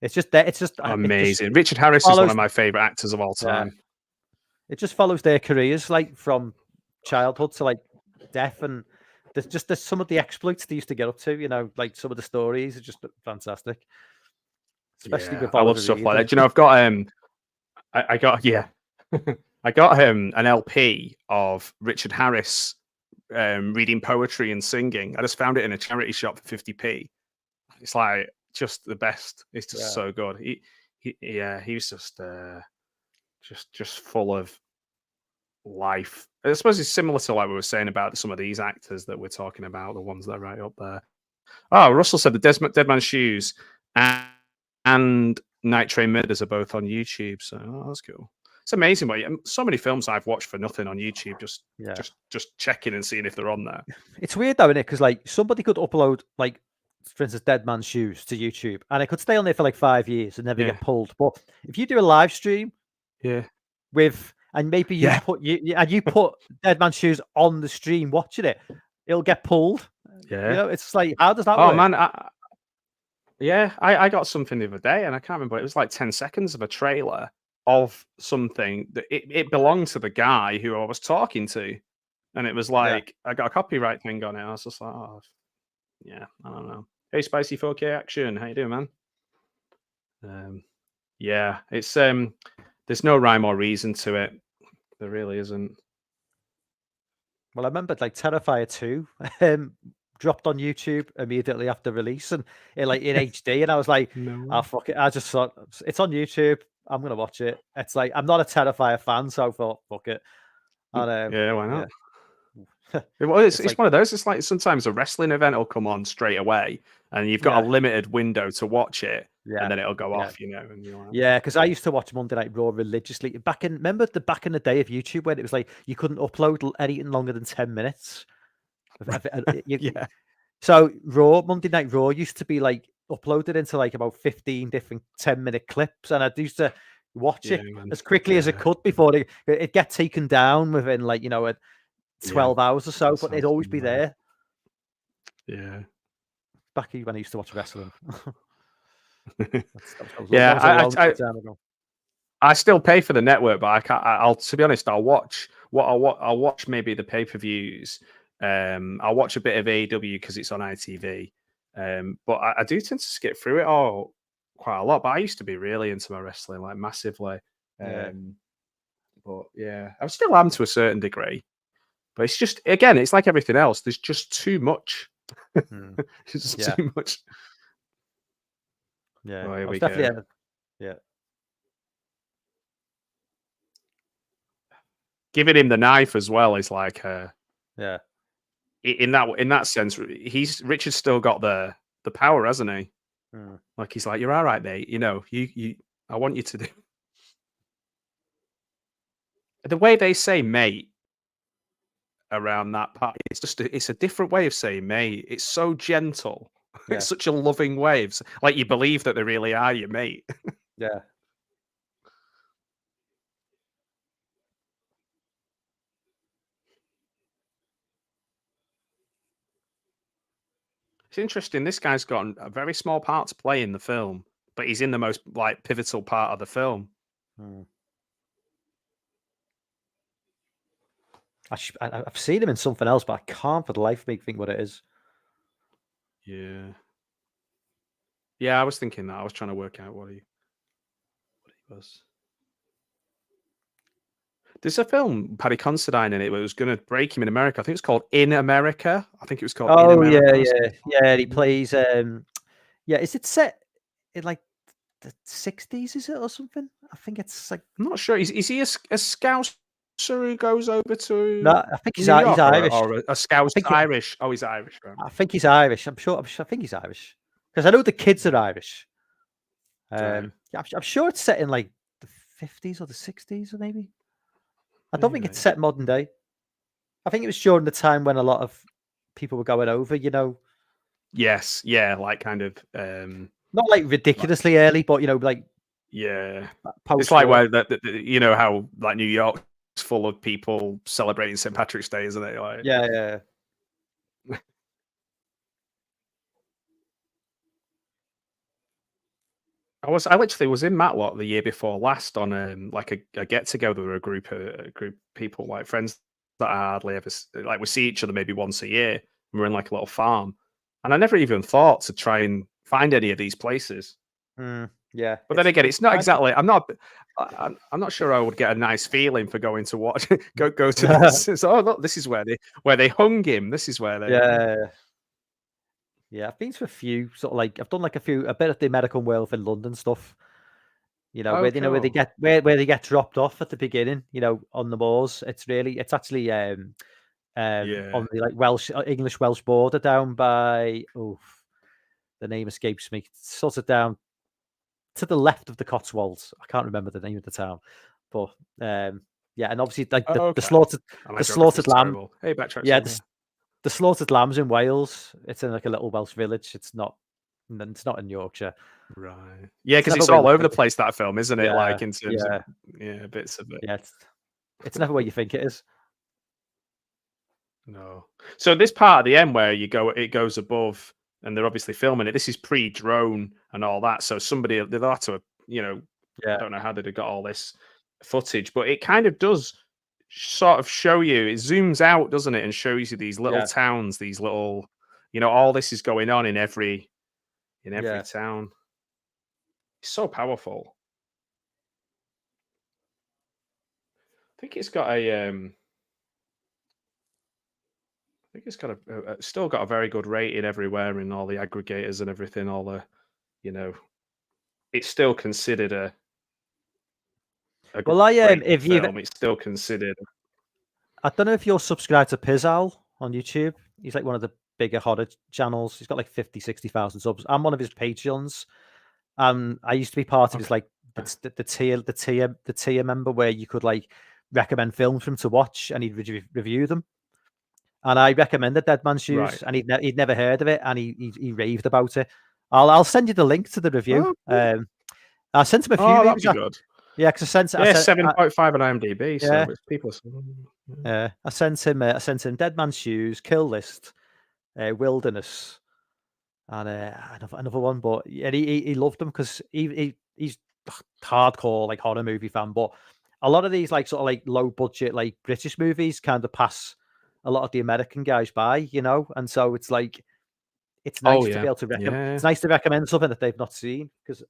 It's just amazing. Richard Harris is one of my favorite actors of all time. It just follows their careers, like from childhood to like death, and there's some of the exploits they used to get up to. Like some of the stories are just fantastic. especially Yeah, with I love Oliver stuff Reed. like that. Do you know, I've got I got I got an LP of Richard Harris reading poetry and singing. I just found it in a charity shop for 50p. It's like just the best. It's just so good. He was just full of life. I suppose it's similar to like we were saying about some of these actors that we're talking about, the ones that are right up there. Oh, Russell said the Dead Man's Shoes and Night Train Murders are both on YouTube, so that's cool. It's amazing. So many films I've watched for nothing on YouTube, just checking and seeing if they're on there. It's weird though, isn't it? Because like somebody could upload, like, for instance, Dead Man's Shoes to YouTube, and it could stay on there for like 5 years and never get pulled. But if you do a live stream, with, and maybe you put you put Dead Man's Shoes on the stream watching it, it'll get pulled. Yeah, you know, it's like, how does that oh work? man, I got something the other day, and I can't remember. It was like 10 seconds of a trailer of something that it belonged to the guy who I was talking to, and it was like I got a copyright thing on it. I was just like, oh, yeah, I don't know. Hey, Spicy 4K Action, how you doing, man? Yeah, it's there's no rhyme or reason to it. There really isn't. Well, I remember like Terrifier 2 dropped on YouTube immediately after release, and in HD, and I was like, oh fuck it, I just thought it's on YouTube, I'm gonna watch it. It's like, I'm not a Terrifier fan, so I thought fuck it. And yeah, why not? It's like, one of those. It's like sometimes a wrestling event will come on straight away, and you've got a limited window to watch it, and then it'll go off. You know, and you're like, because I used to watch Monday Night Raw religiously remember back in the day of YouTube when it was like you couldn't upload anything longer than 10 minutes. So Monday Night Raw used to be like uploaded into like about 15 different 10-minute clips, and I used to watch it as quickly as it could before it get taken down within like 12 hours or so, but they'd always be there. Yeah. Back when I used to watch wrestling. I still pay for the network, but I'll to be honest, I'll watch maybe the pay-per-views. I'll watch a bit of AEW because it's on ITV. But I do tend to skip through it all quite a lot. But I used to be really into my wrestling, like massively. But yeah, I still am to a certain degree. But it's just, again, it's like everything else. There's just too much. It's just too much. Yeah, oh, here we definitely. Giving him the knife as well is like, in that sense, Richard's still got the power, hasn't he? Like he's like, you're all right, mate. You know, I want you to do. The way they say mate around that part, it's a different way of saying mate. It's so gentle. It's such a loving way. It's like you believe that they really are your mate. Yeah. It's interesting. This guy's got a very small part to play in the film, but he's in the most like pivotal part of the film. I've seen him in something else, but I can't for the life of me think what it is. Yeah, I was thinking that. I was trying to work out what he was. There's a film, Paddy Considine, in it, where it was going to break him in America. I think it's called In America. I think it was called In America. Yeah. He plays. Is it set in like the 60s? Is it or something? I think it's like. I'm not sure. Is he a Scouser who goes over to? No, I think he's Irish. Or a Scouse Irish. Oh, he's Irish. Right. I think he's Irish. I think he's Irish because I know the kids are Irish. I'm sure it's set in like the 50s or the 60s or maybe. I don't think it's set modern day. I think it was during the time when a lot of people were going over, Yes, yeah, like kind of not like ridiculously early, but like it's like where how like New York's full of people celebrating St. Patrick's Day, isn't it? Like, yeah. I literally was in Matlock the year before last on like a get together with a group of people, like friends that I hardly ever we see each other maybe once a year. We're in like a little farm, and I never even thought to try and find any of these places. Yeah, But then again, it's not kind of- exactly. I'm not sure I would get a nice feeling for going to watch. go to this. So, oh look, this is where they hung him. This is where they. Yeah. I've been to a few sort of like I've done like a bit of the American Werewolf in London stuff. Oh, Where where they cool. get where they get dropped off at the beginning. On the moors. It's actually on the like Welsh English Welsh border down by the name escapes me. Sort of down to the left of the Cotswolds. I can't remember the name of the town, but yeah, and obviously like the slaughtered lamb. Hey, backtrack. Yeah, the slaughtered lambs in Wales. It's in like a little Welsh village. It's not in Yorkshire. Right. Yeah, because it's all over the place, that film, isn't it? Yeah, Like in terms of bits of it. Yeah, it's never where you think it is. No. So this part at the end where it goes above, and they're obviously filming it. This is pre-drone and all that. So somebody they'll have to, I don't know how they'd have got all this footage, but it kind of does sort of show you. It zooms out, doesn't it, and shows you these little towns, these little, all this is going on in every town. It's so powerful. I think it's got still got a very good rating everywhere in all the aggregators and everything. All the, it's still considered a if you film. It's still considered. I don't know if you're subscribed to Pizzal on YouTube. He's like one of the bigger horror channels. He's got like 50,000-60,000 subs. I'm one of his Patreons. I used to be part of his like the tier member where you could like recommend films for him to watch and he'd review them. And I recommended Dead Man's Shoes, and he'd never heard of it, and he raved about it. I'll send you the link to the review. Oh, I sent him a few. That'd be good. Yeah, because I sent 7.5 on IMDb. Yeah. So people. I sent him Dead Man's Shoes, Kill List, Wilderness, and another one. But he loved them because he's hardcore like horror movie fan. But a lot of these like sort of like low budget like British movies kind of pass a lot of the American guys by, and so it's like it's nice to be able to recommend. It's nice to recommend something that they've not seen because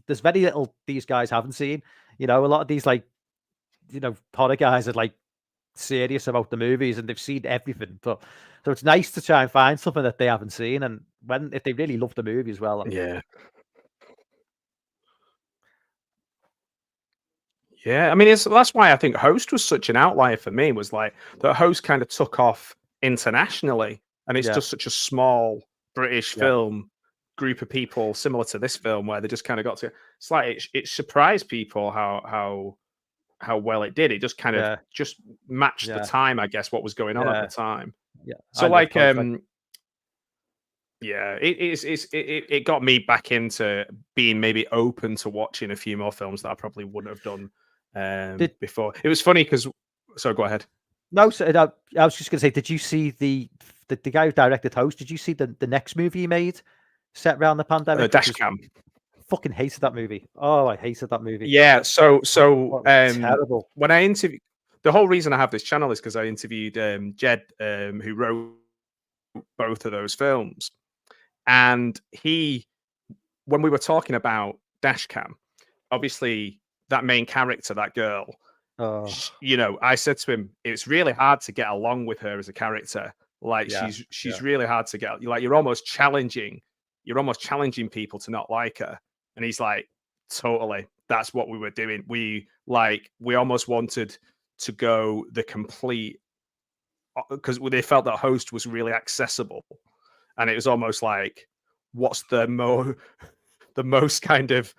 there's very little these guys haven't seen. A lot of these like horror guys are like serious about the movies and they've seen everything. So it's nice to try and find something that they haven't seen, and if they really love the movie as well. Yeah, I mean, that's why I think Host was such an outlier for me. Was like the Host kind of took off internationally, and it's just such a small British film group of people, similar to this film, where they just kind of got to. It's like it surprised people how well it did. It just kind of just matched the time, I guess, what was going on at the time. Yeah. So it got me back into being maybe open to watching a few more films that I probably wouldn't have done before. It was funny because. So go ahead. No, so I was just going to say, did you see the guy who directed Host? Did you see the next movie he made set around the pandemic? Dashcam. Fucking hated that movie. Oh, I hated that movie. Yeah. So terrible. When I interviewed, the whole reason I have this channel is because I interviewed Jed, who wrote both of those films, and when we were talking about Dashcam, obviously that main character, that girl. I said to him, it's really hard to get along with her as a character. Like she's really hard to get. Like you're almost challenging people to not like her. And he's like, totally. That's what we were doing. We almost wanted to go the complete, because they felt that Host was really accessible, and it was almost like, what's the most kind of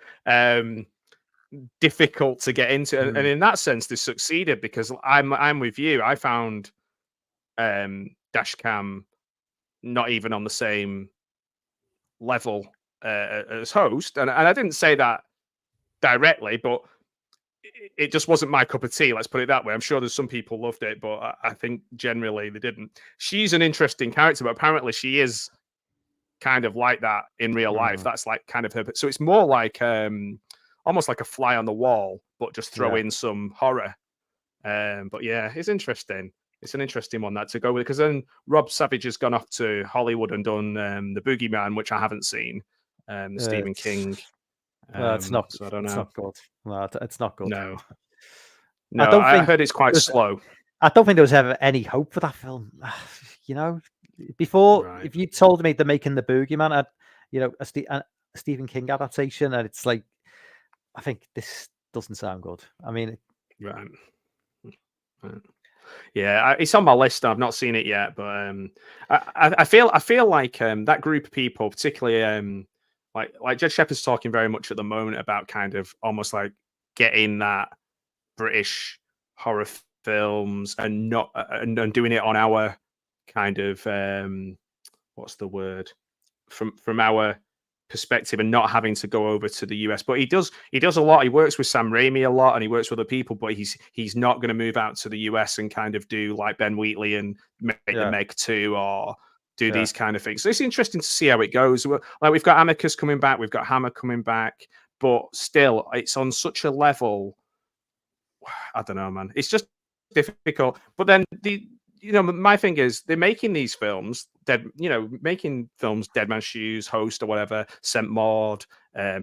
difficult to get into, and in that sense they succeeded, because I'm with you. I found Dashcam not even on the same level as Host, and I didn't say that directly, but it just wasn't my cup of tea, let's put it that way. I'm sure there's some people loved it, but I think generally they didn't. She's an interesting character, but apparently she is kind of like that in real life. That's like kind of her, so it's more like almost like a fly on the wall, but just throw in some horror. But yeah, it's interesting. It's an interesting one that to go with, because then Rob Savage has gone off to Hollywood and done The Boogeyman, which I haven't seen, the Stephen King. It's not. So I don't It's know. not good. No, it's not good. No, I no, don't I think heard it's quite there's- slow. I don't think there was ever any hope for that film. You know, before Right. if you told me they're making the Boogeyman, a Stephen King adaptation, and it's like, I think this doesn't sound good. I mean, Right. Yeah, it's on my list. I've not seen it yet, but I feel like that group of people, particularly like Jed Shepherd's talking very much at the moment about kind of almost like getting that British horror films and not and doing it on our kind of what's the word, from our perspective and not having to go over to the US. But he does a lot. He works with Sam Raimi a lot and he works with other people, but he's not going to move out to the US and kind of do like Ben Wheatley and make the Meg 2 or do these kind of things. So it's interesting to see how it goes. Like we've got Amicus coming back, we've got Hammer coming back, but still it's on such a level. I don't know, man. It's just difficult. But then my thing is they're making these films, making films, Dead Man's Shoes, Host or whatever, Scent Maud.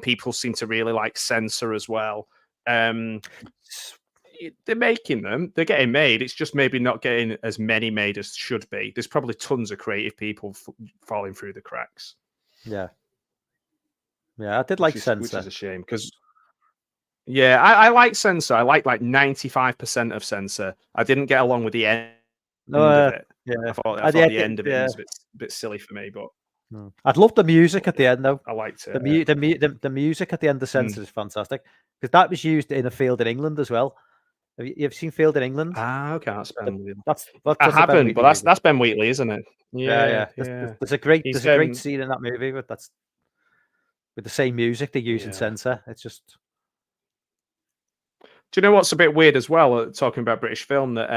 People seem to really like Censor as well. They're making them, they're getting made. It's just maybe not getting as many made as should be. There's probably tons of creative people falling through the cracks. Yeah, I did like Censor, which is a shame because. Yeah, I like Censor. I like 95% of Censor. I didn't get along with the end of it. Yeah, I thought the end of it was a bit silly for me, but I'd love the music at the end though. I liked it. The music at the end of Censor is fantastic because that was used in a field in England as well. Have you ever seen Field in England? Okay, that's Ben Wheatley. I haven't, but that's Ben Wheatley, isn't it? Yeah. There's a great scene in that movie, but that's with the same music they use in Censor. It's just. Do you know what's a bit weird as well? Talking about British film, that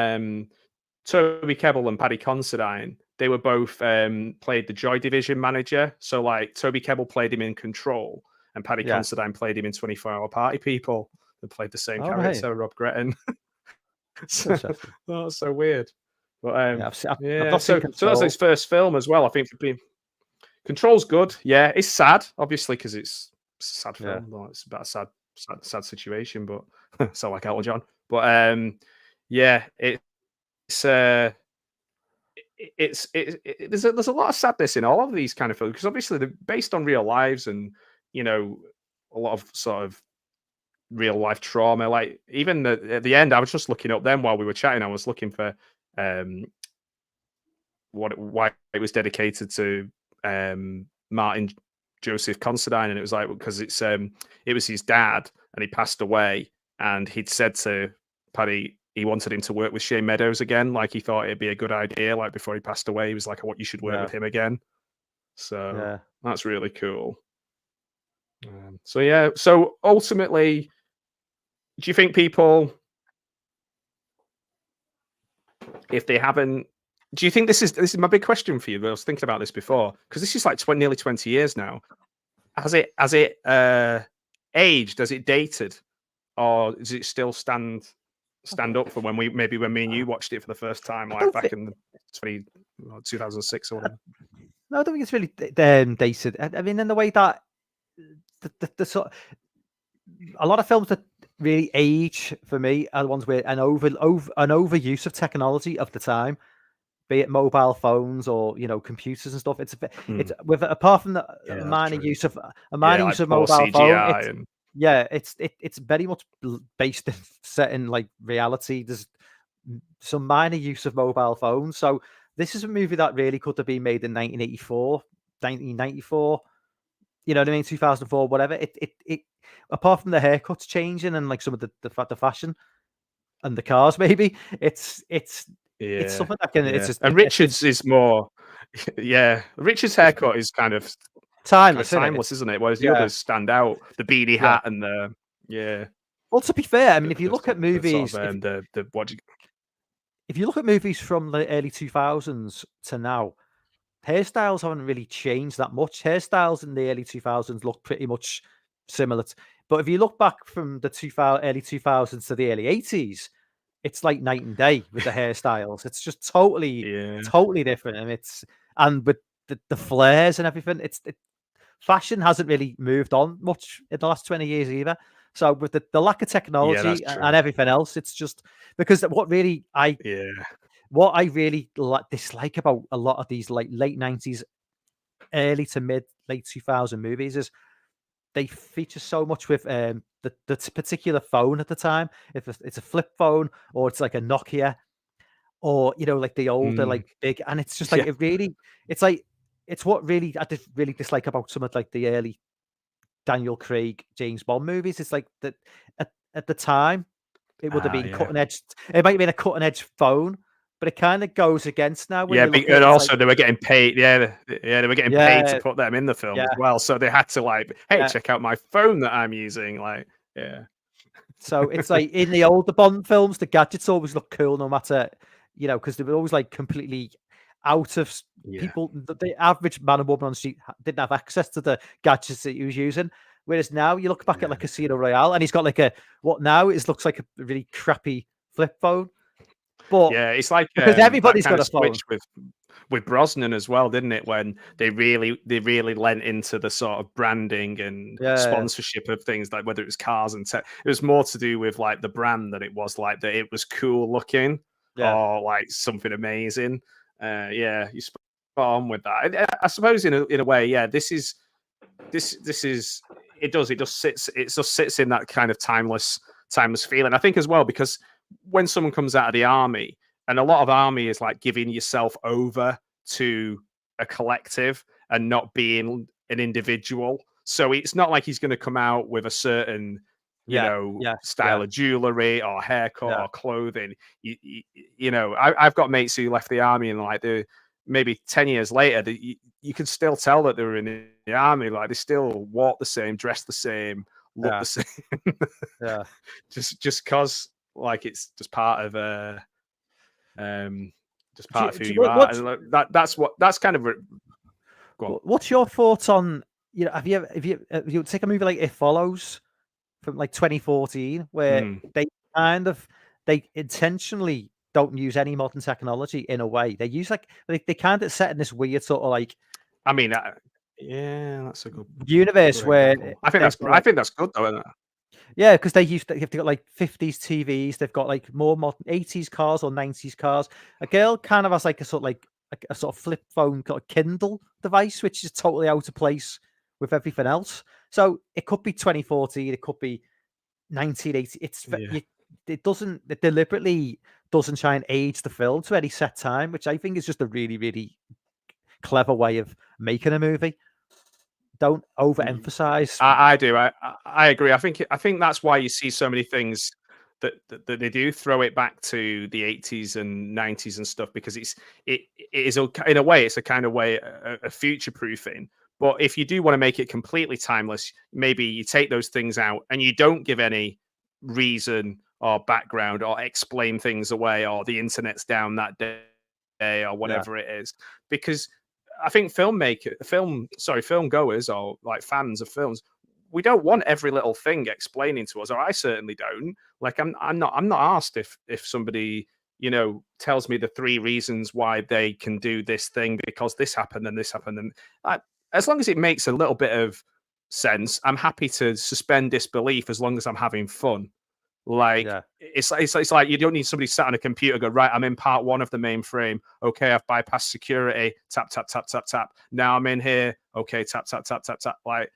Toby Kebbell and Paddy Considine, they were both played the Joy Division manager. So like Toby Kebbell played him in Control, and Paddy Considine played him in 24 Hour Party People. They played the same character, Rob Gretton. That's so weird. But so that's his first film as well. I think Control's good. Yeah, it's sad, obviously, because it's a sad film. Well, it's about a sad situation, but so like Elton John. But there's a lot of sadness in all of these kind of films because obviously they're based on real lives and a lot of sort of real life trauma. Like even at the end, I was just looking up then while we were chatting. I was looking for why it was dedicated to Martin Joseph Considine, and it was like because it was his dad and he passed away, and he'd said to Paddy he wanted him to work with Shane Meadows again. Like he thought it'd be a good idea. Like before he passed away, he was like, "I want you should work with him again." So that's really cool. So ultimately, do you think people, if they haven't, do you think this is my big question for you? I was thinking about this before because this is like nearly 20 years now. Has it aged? Has it dated, or does it still stand up for when me and you watched it for the first time, like back in 2006 or whatever? No, I don't think it's really dated. I mean, in the way that the sort of, a lot of films that really age for me are the ones where an overuse of technology of the time, be it mobile phones or computers and stuff. It's with apart from the minor use of mobile phone. It's very much based in set in like reality. There's some minor use of mobile phones. So this is a movie that really could have been made in 1984, 1994. You know what I mean? 2004, whatever. It apart from the haircuts changing and like some of the fashion and the cars, maybe it's something that can. It's just, and Richards is more. Yeah, Richards' haircut is kind of timeless, isn't it? Whereas the others stand out. The beanie hat and the Well, to be fair, I mean, if you look at movies, if you look at movies from the early 2000s to now, hairstyles haven't really changed that much. Hairstyles in the early 2000s look pretty much similar. But if you look back from the early 2000s to the early 80s, it's like night and day with the hairstyles. It's just totally different. And with the flares and everything, fashion hasn't really moved on much in the last 20 years either. So with the lack of technology and everything else, it's just because what I really dislike about a lot of these like late 90s, early to late 2000 movies is they feature so much with the particular phone at the time. If it's a flip phone or it's like a Nokia, or like the older like big, and it's just like it's what really I really dislike about some of like the early Daniel Craig James Bond movies. It's like that at the time it would have been cutting edge. It might have been a cutting edge phone, but it kind of goes against now. When and also they were getting paid. They were getting paid to put them in the film as well. So they had to like, hey, check out my phone that I'm using. Like, So it's like in the older Bond films, the gadgets always look cool, no matter because they were always like completely out of people. The average man and woman on the street didn't have access to the gadgets that he was using. Whereas now you look back at like Casino Royale, and he's got like looks like a really crappy flip phone. But it's like because everybody's got a phone. With Brosnan as well, didn't it? When they really lent into the sort of branding and sponsorship of things, like whether it was cars and tech. It was more to do with like the brand than it was like that it was cool looking or like something amazing. You spot on with that. I suppose in a way, this is it just sits in that kind of timeless feeling. I think as well, because when someone comes out of the army, and a lot of army is like giving yourself over to a collective and not being an individual. So it's not like he's going to come out with a certain style of jewelry or haircut or clothing. I've got mates who left the army and like maybe 10 years later, you can still tell that they were in the army. Like they still walk the same, dress the same, look the same. just cause like it's just part of who you are. And that's kind of. What's your thoughts on have you take a movie like It Follows from like 2014 where they intentionally don't use any modern technology in a way. They use like they kind of set in this weird sort of like. I mean, that's a good universe where I think that's good though, isn't it? Yeah, because they've got like 50s TVs, they've got like more modern 80s cars or 90s cars. A girl kind of has like a sort of flip phone, got a Kindle device, which is totally out of place with everything else. So it could be 2014, it could be 1980. It deliberately doesn't try and age the film to any set time, which I think is just a really, really clever way of making a movie. Don't overemphasize. I do. I agree. I think that's why you see so many things that they do throw it back to the 80s and 90s and stuff, because it is in a way, it's a kind of way of future proofing. But if you do want to make it completely timeless, maybe you take those things out and you don't give any reason or background or explain things away, or the internet's down that day or whatever it is, because I think film goers or like fans of films, we don't want every little thing explaining to us, or I certainly don't. Like I'm not asked if somebody tells me the 3 reasons why they can do this thing because this happened and this happened, and as long as it makes a little bit of sense, I'm happy to suspend disbelief as long as I'm having fun. Like it's like you don't need somebody sat on a computer go, right, I'm in part 1 of the mainframe, okay, I've bypassed security, tap tap tap tap tap, now I'm in here, okay, tap tap tap tap tap. Like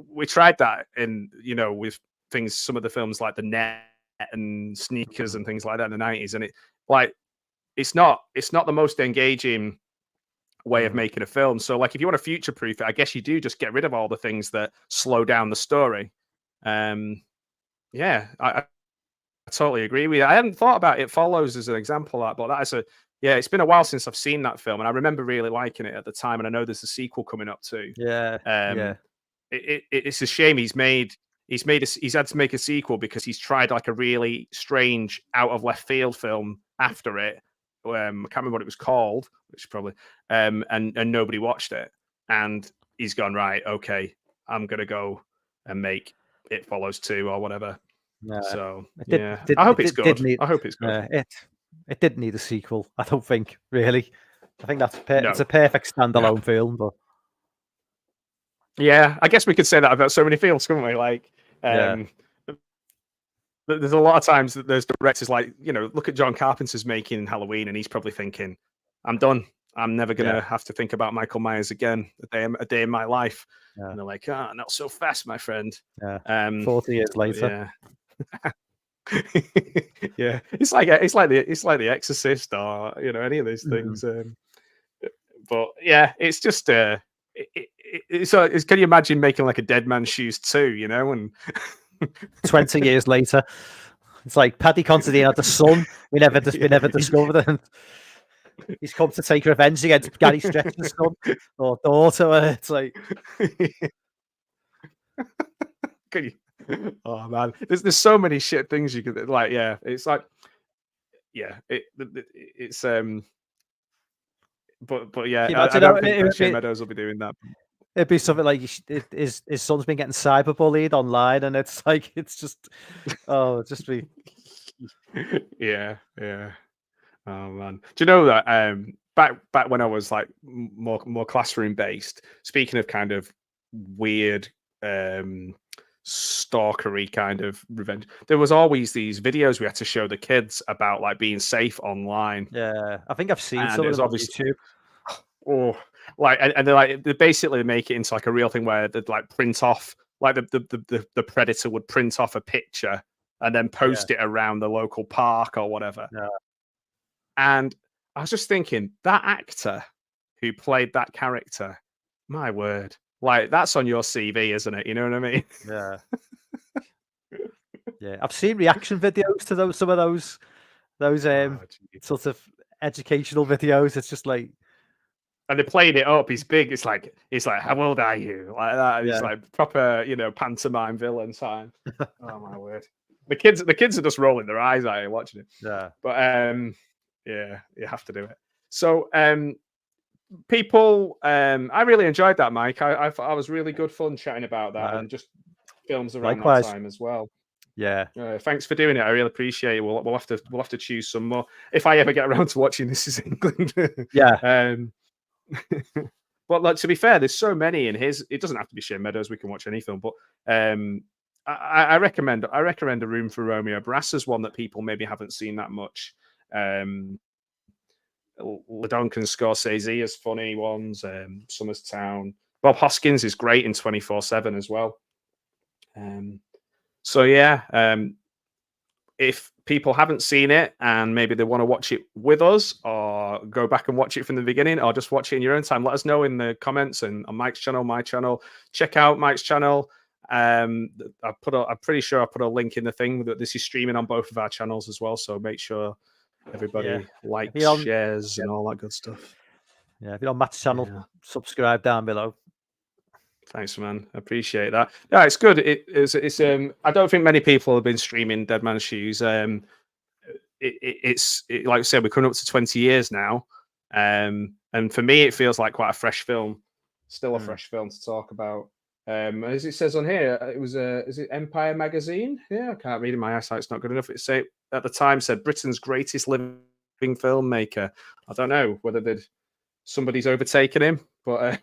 we tried that in with things, some of the films like The Net and Sneakers and things like that in the 90s, and it's not the most engaging way of making a film. So like if you want to future proof it, I guess you do just get rid of all the things that slow down the story. I totally agree with you. I hadn't thought about It Follows as an example of that, but it's been a while since I've seen that film, and I remember really liking it at the time, and I know there's a sequel coming up too. It's a shame he's had to make a sequel because he's tried like a really strange out of left field film after it. I can't remember what it was called, which probably and nobody watched it, and he's gone, right, okay, I'm gonna go and make It Follows 2 or whatever. So I hope it's good. I hope it's good. It didn't need a sequel, I don't think, really. I think it's a perfect standalone film. But Yeah, I guess we could say that about so many films, couldn't we? Like, there's a lot of times that there's directors like, look at John Carpenter's making Halloween, and he's probably thinking, "I'm done. I'm never gonna have to think about Michael Myers again a day in my life." Yeah. And they're like, not so fast, my friend." Yeah. 40 years later. Yeah. Yeah, it's like the Exorcist, or any of these things. But yeah, it's just can you imagine making like a Dead Man's Shoes 2, and 20 years later, it's like Paddy Considine had a son. We never discovered him. He's come to take revenge against Gary Stretcher's son or daughter. And it's like, can you? Oh man, there's so many shit things you could like. Yeah, it's like, yeah, it's But yeah, I don't think Shane Meadows will be doing that. It'd be something like his son's been getting cyberbullied online, and it's like just be. Yeah. Oh man, do you know that back when I was like more classroom based? Speaking of kind of weird stalkery kind of revenge, there was always these videos we had to show the kids about like being safe online. Yeah, I think I've seen some of them on YouTube. Oh, like, and they basically make it into like a real thing where they'd like print off, like the predator would print off a picture and then post it around the local park or whatever. Yeah. And I was just thinking, that actor who played that character, my word, like that's on your CV, isn't it? You know what I mean? Yeah. Yeah, I've seen reaction videos to some of those sort of educational videos. It's just like, and they played it up. He's big. It's like, how old are you? Like that. It's like proper, pantomime villain time. Oh my word. The kids are just rolling their eyes at you watching it. Yeah. But yeah, you have to do it. So people, I really enjoyed that, Mike. I thought it was really good fun chatting about that and just films around that time as well. Yeah. Thanks for doing it. I really appreciate it. We'll have to choose some more if I ever get around to watching This Is England. Yeah. But like, to be fair, there's so many in his. It doesn't have to be Shane Meadows. We can watch any film, but I recommend A Room for Romeo. Brass is one that people maybe haven't seen that much. Ladonkin Scorsese has funny ones. Somers Town. Bob Hoskins is great in 24/7 as well. So yeah, if people haven't seen it and maybe they want to watch it with us or go back and watch it from the beginning or just watch it in your own time, let us know in the comments and on Mike's channel, my channel. Check out Mike's channel. I'm pretty sure I put a link in the thing that this is streaming on both of our channels as well. So make sure everybody likes, shares, and all that good stuff. Yeah, if you're on Matt's channel, subscribe down below. Thanks, man. I appreciate that. Yeah, it's good. It's I don't think many people have been streaming Dead Man's Shoes. It's like I said, we're coming up to 20 years now. And for me, it feels like quite a fresh film. Still a fresh film to talk about. As it says on here, it was is it Empire magazine? Yeah, I can't read it. My eyesight's not good enough. It said at the time said Britain's greatest living filmmaker. I don't know whether somebody's overtaken him, but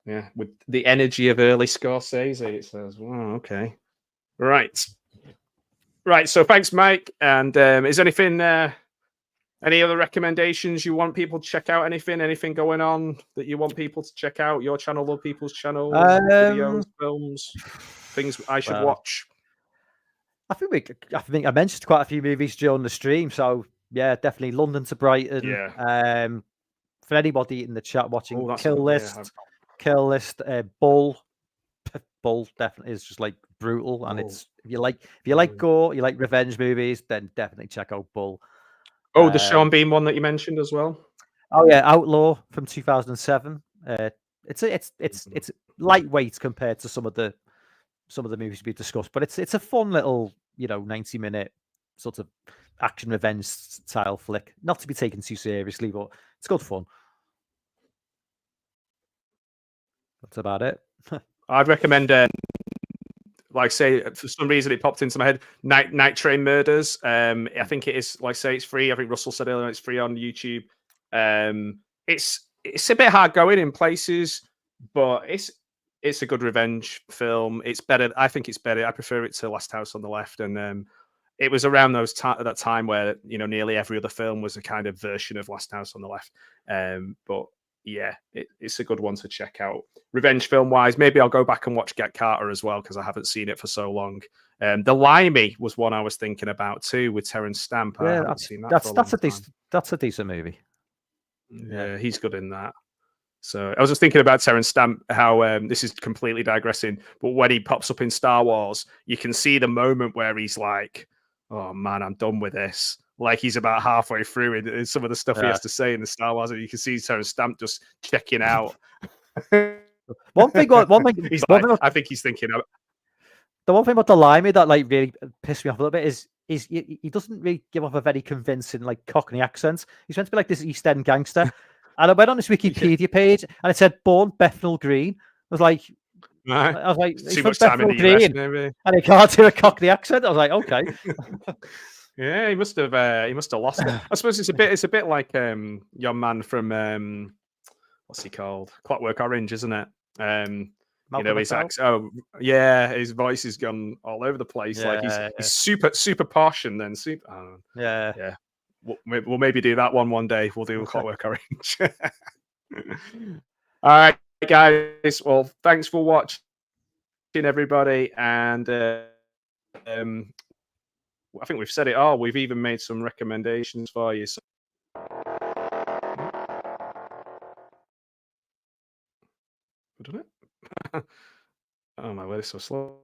yeah, with the energy of early Scorsese, it says, "Oh, okay, right." So thanks, Mike. And is anything, any other recommendations you want people to check out? Anything going on that you want people to check out? Your channel, other people's channels, videos, films, things I should watch. I think I mentioned quite a few movies during the stream. So yeah, definitely London to Brighton. Yeah. For anybody in the chat watching, Kill List, Bull. Bull definitely is just like brutal, and it's if you like gore, you like revenge movies, then definitely check out Bull. The Sean Bean one that you mentioned as well. Oh yeah, Outlaw from 2007. It's lightweight compared to some of the movies we discussed, but it's a fun little 90-minute sort of action revenge style flick, not to be taken too seriously, but it's good fun. That's about it. I'd recommend, like say, for some reason it popped into my head, Night Train Murders. I think it is, like say, it's free. I think Russell said earlier it's free on YouTube. It's a bit hard going in places. but it's a good revenge film. It's better. I think it's better. I prefer it to Last House on the Left, and it was around that time where nearly every other film was a kind of version of Last House on the Left. But yeah, it's a good one to check out. Revenge film wise, maybe I'll go back and watch Get Carter as well because I haven't seen it for so long. The Limey was one I was thinking about too with Terence Stamp. I haven't seen that. That's a decent movie. Yeah, he's good in that. So I was just thinking about Terence Stamp, how this is completely digressing, but when he pops up in Star Wars, you can see the moment where he's like, "Oh man, I'm done with this." Like he's about halfway through in some of the stuff he has to say in the Star Wars, and you can see Terence Stamp just checking out. One thing. He's like, I think he's thinking. The one thing about the Limey that like really pissed me off a little bit is he doesn't really give off a very convincing like Cockney accent. He's meant to be like this East End gangster. And I went on this Wikipedia page and it said born Bethnal Green. I was like, too much time in the US, maybe. And he can't do a Cockney accent. I was like, okay. Yeah, he must have lost it. I suppose it's a bit like your man from what's he called? Clockwork Orange, isn't it? His accent. Oh yeah, his voice has gone all over the place. Yeah, like he's super posh and then super. Yeah. We'll maybe do that one day. We'll do Clockwork Orange. All right, guys. Well, thanks for watching, everybody. And I think we've said it all. We've even made some recommendations for you. So... We've done it. Oh my word, it's so slow.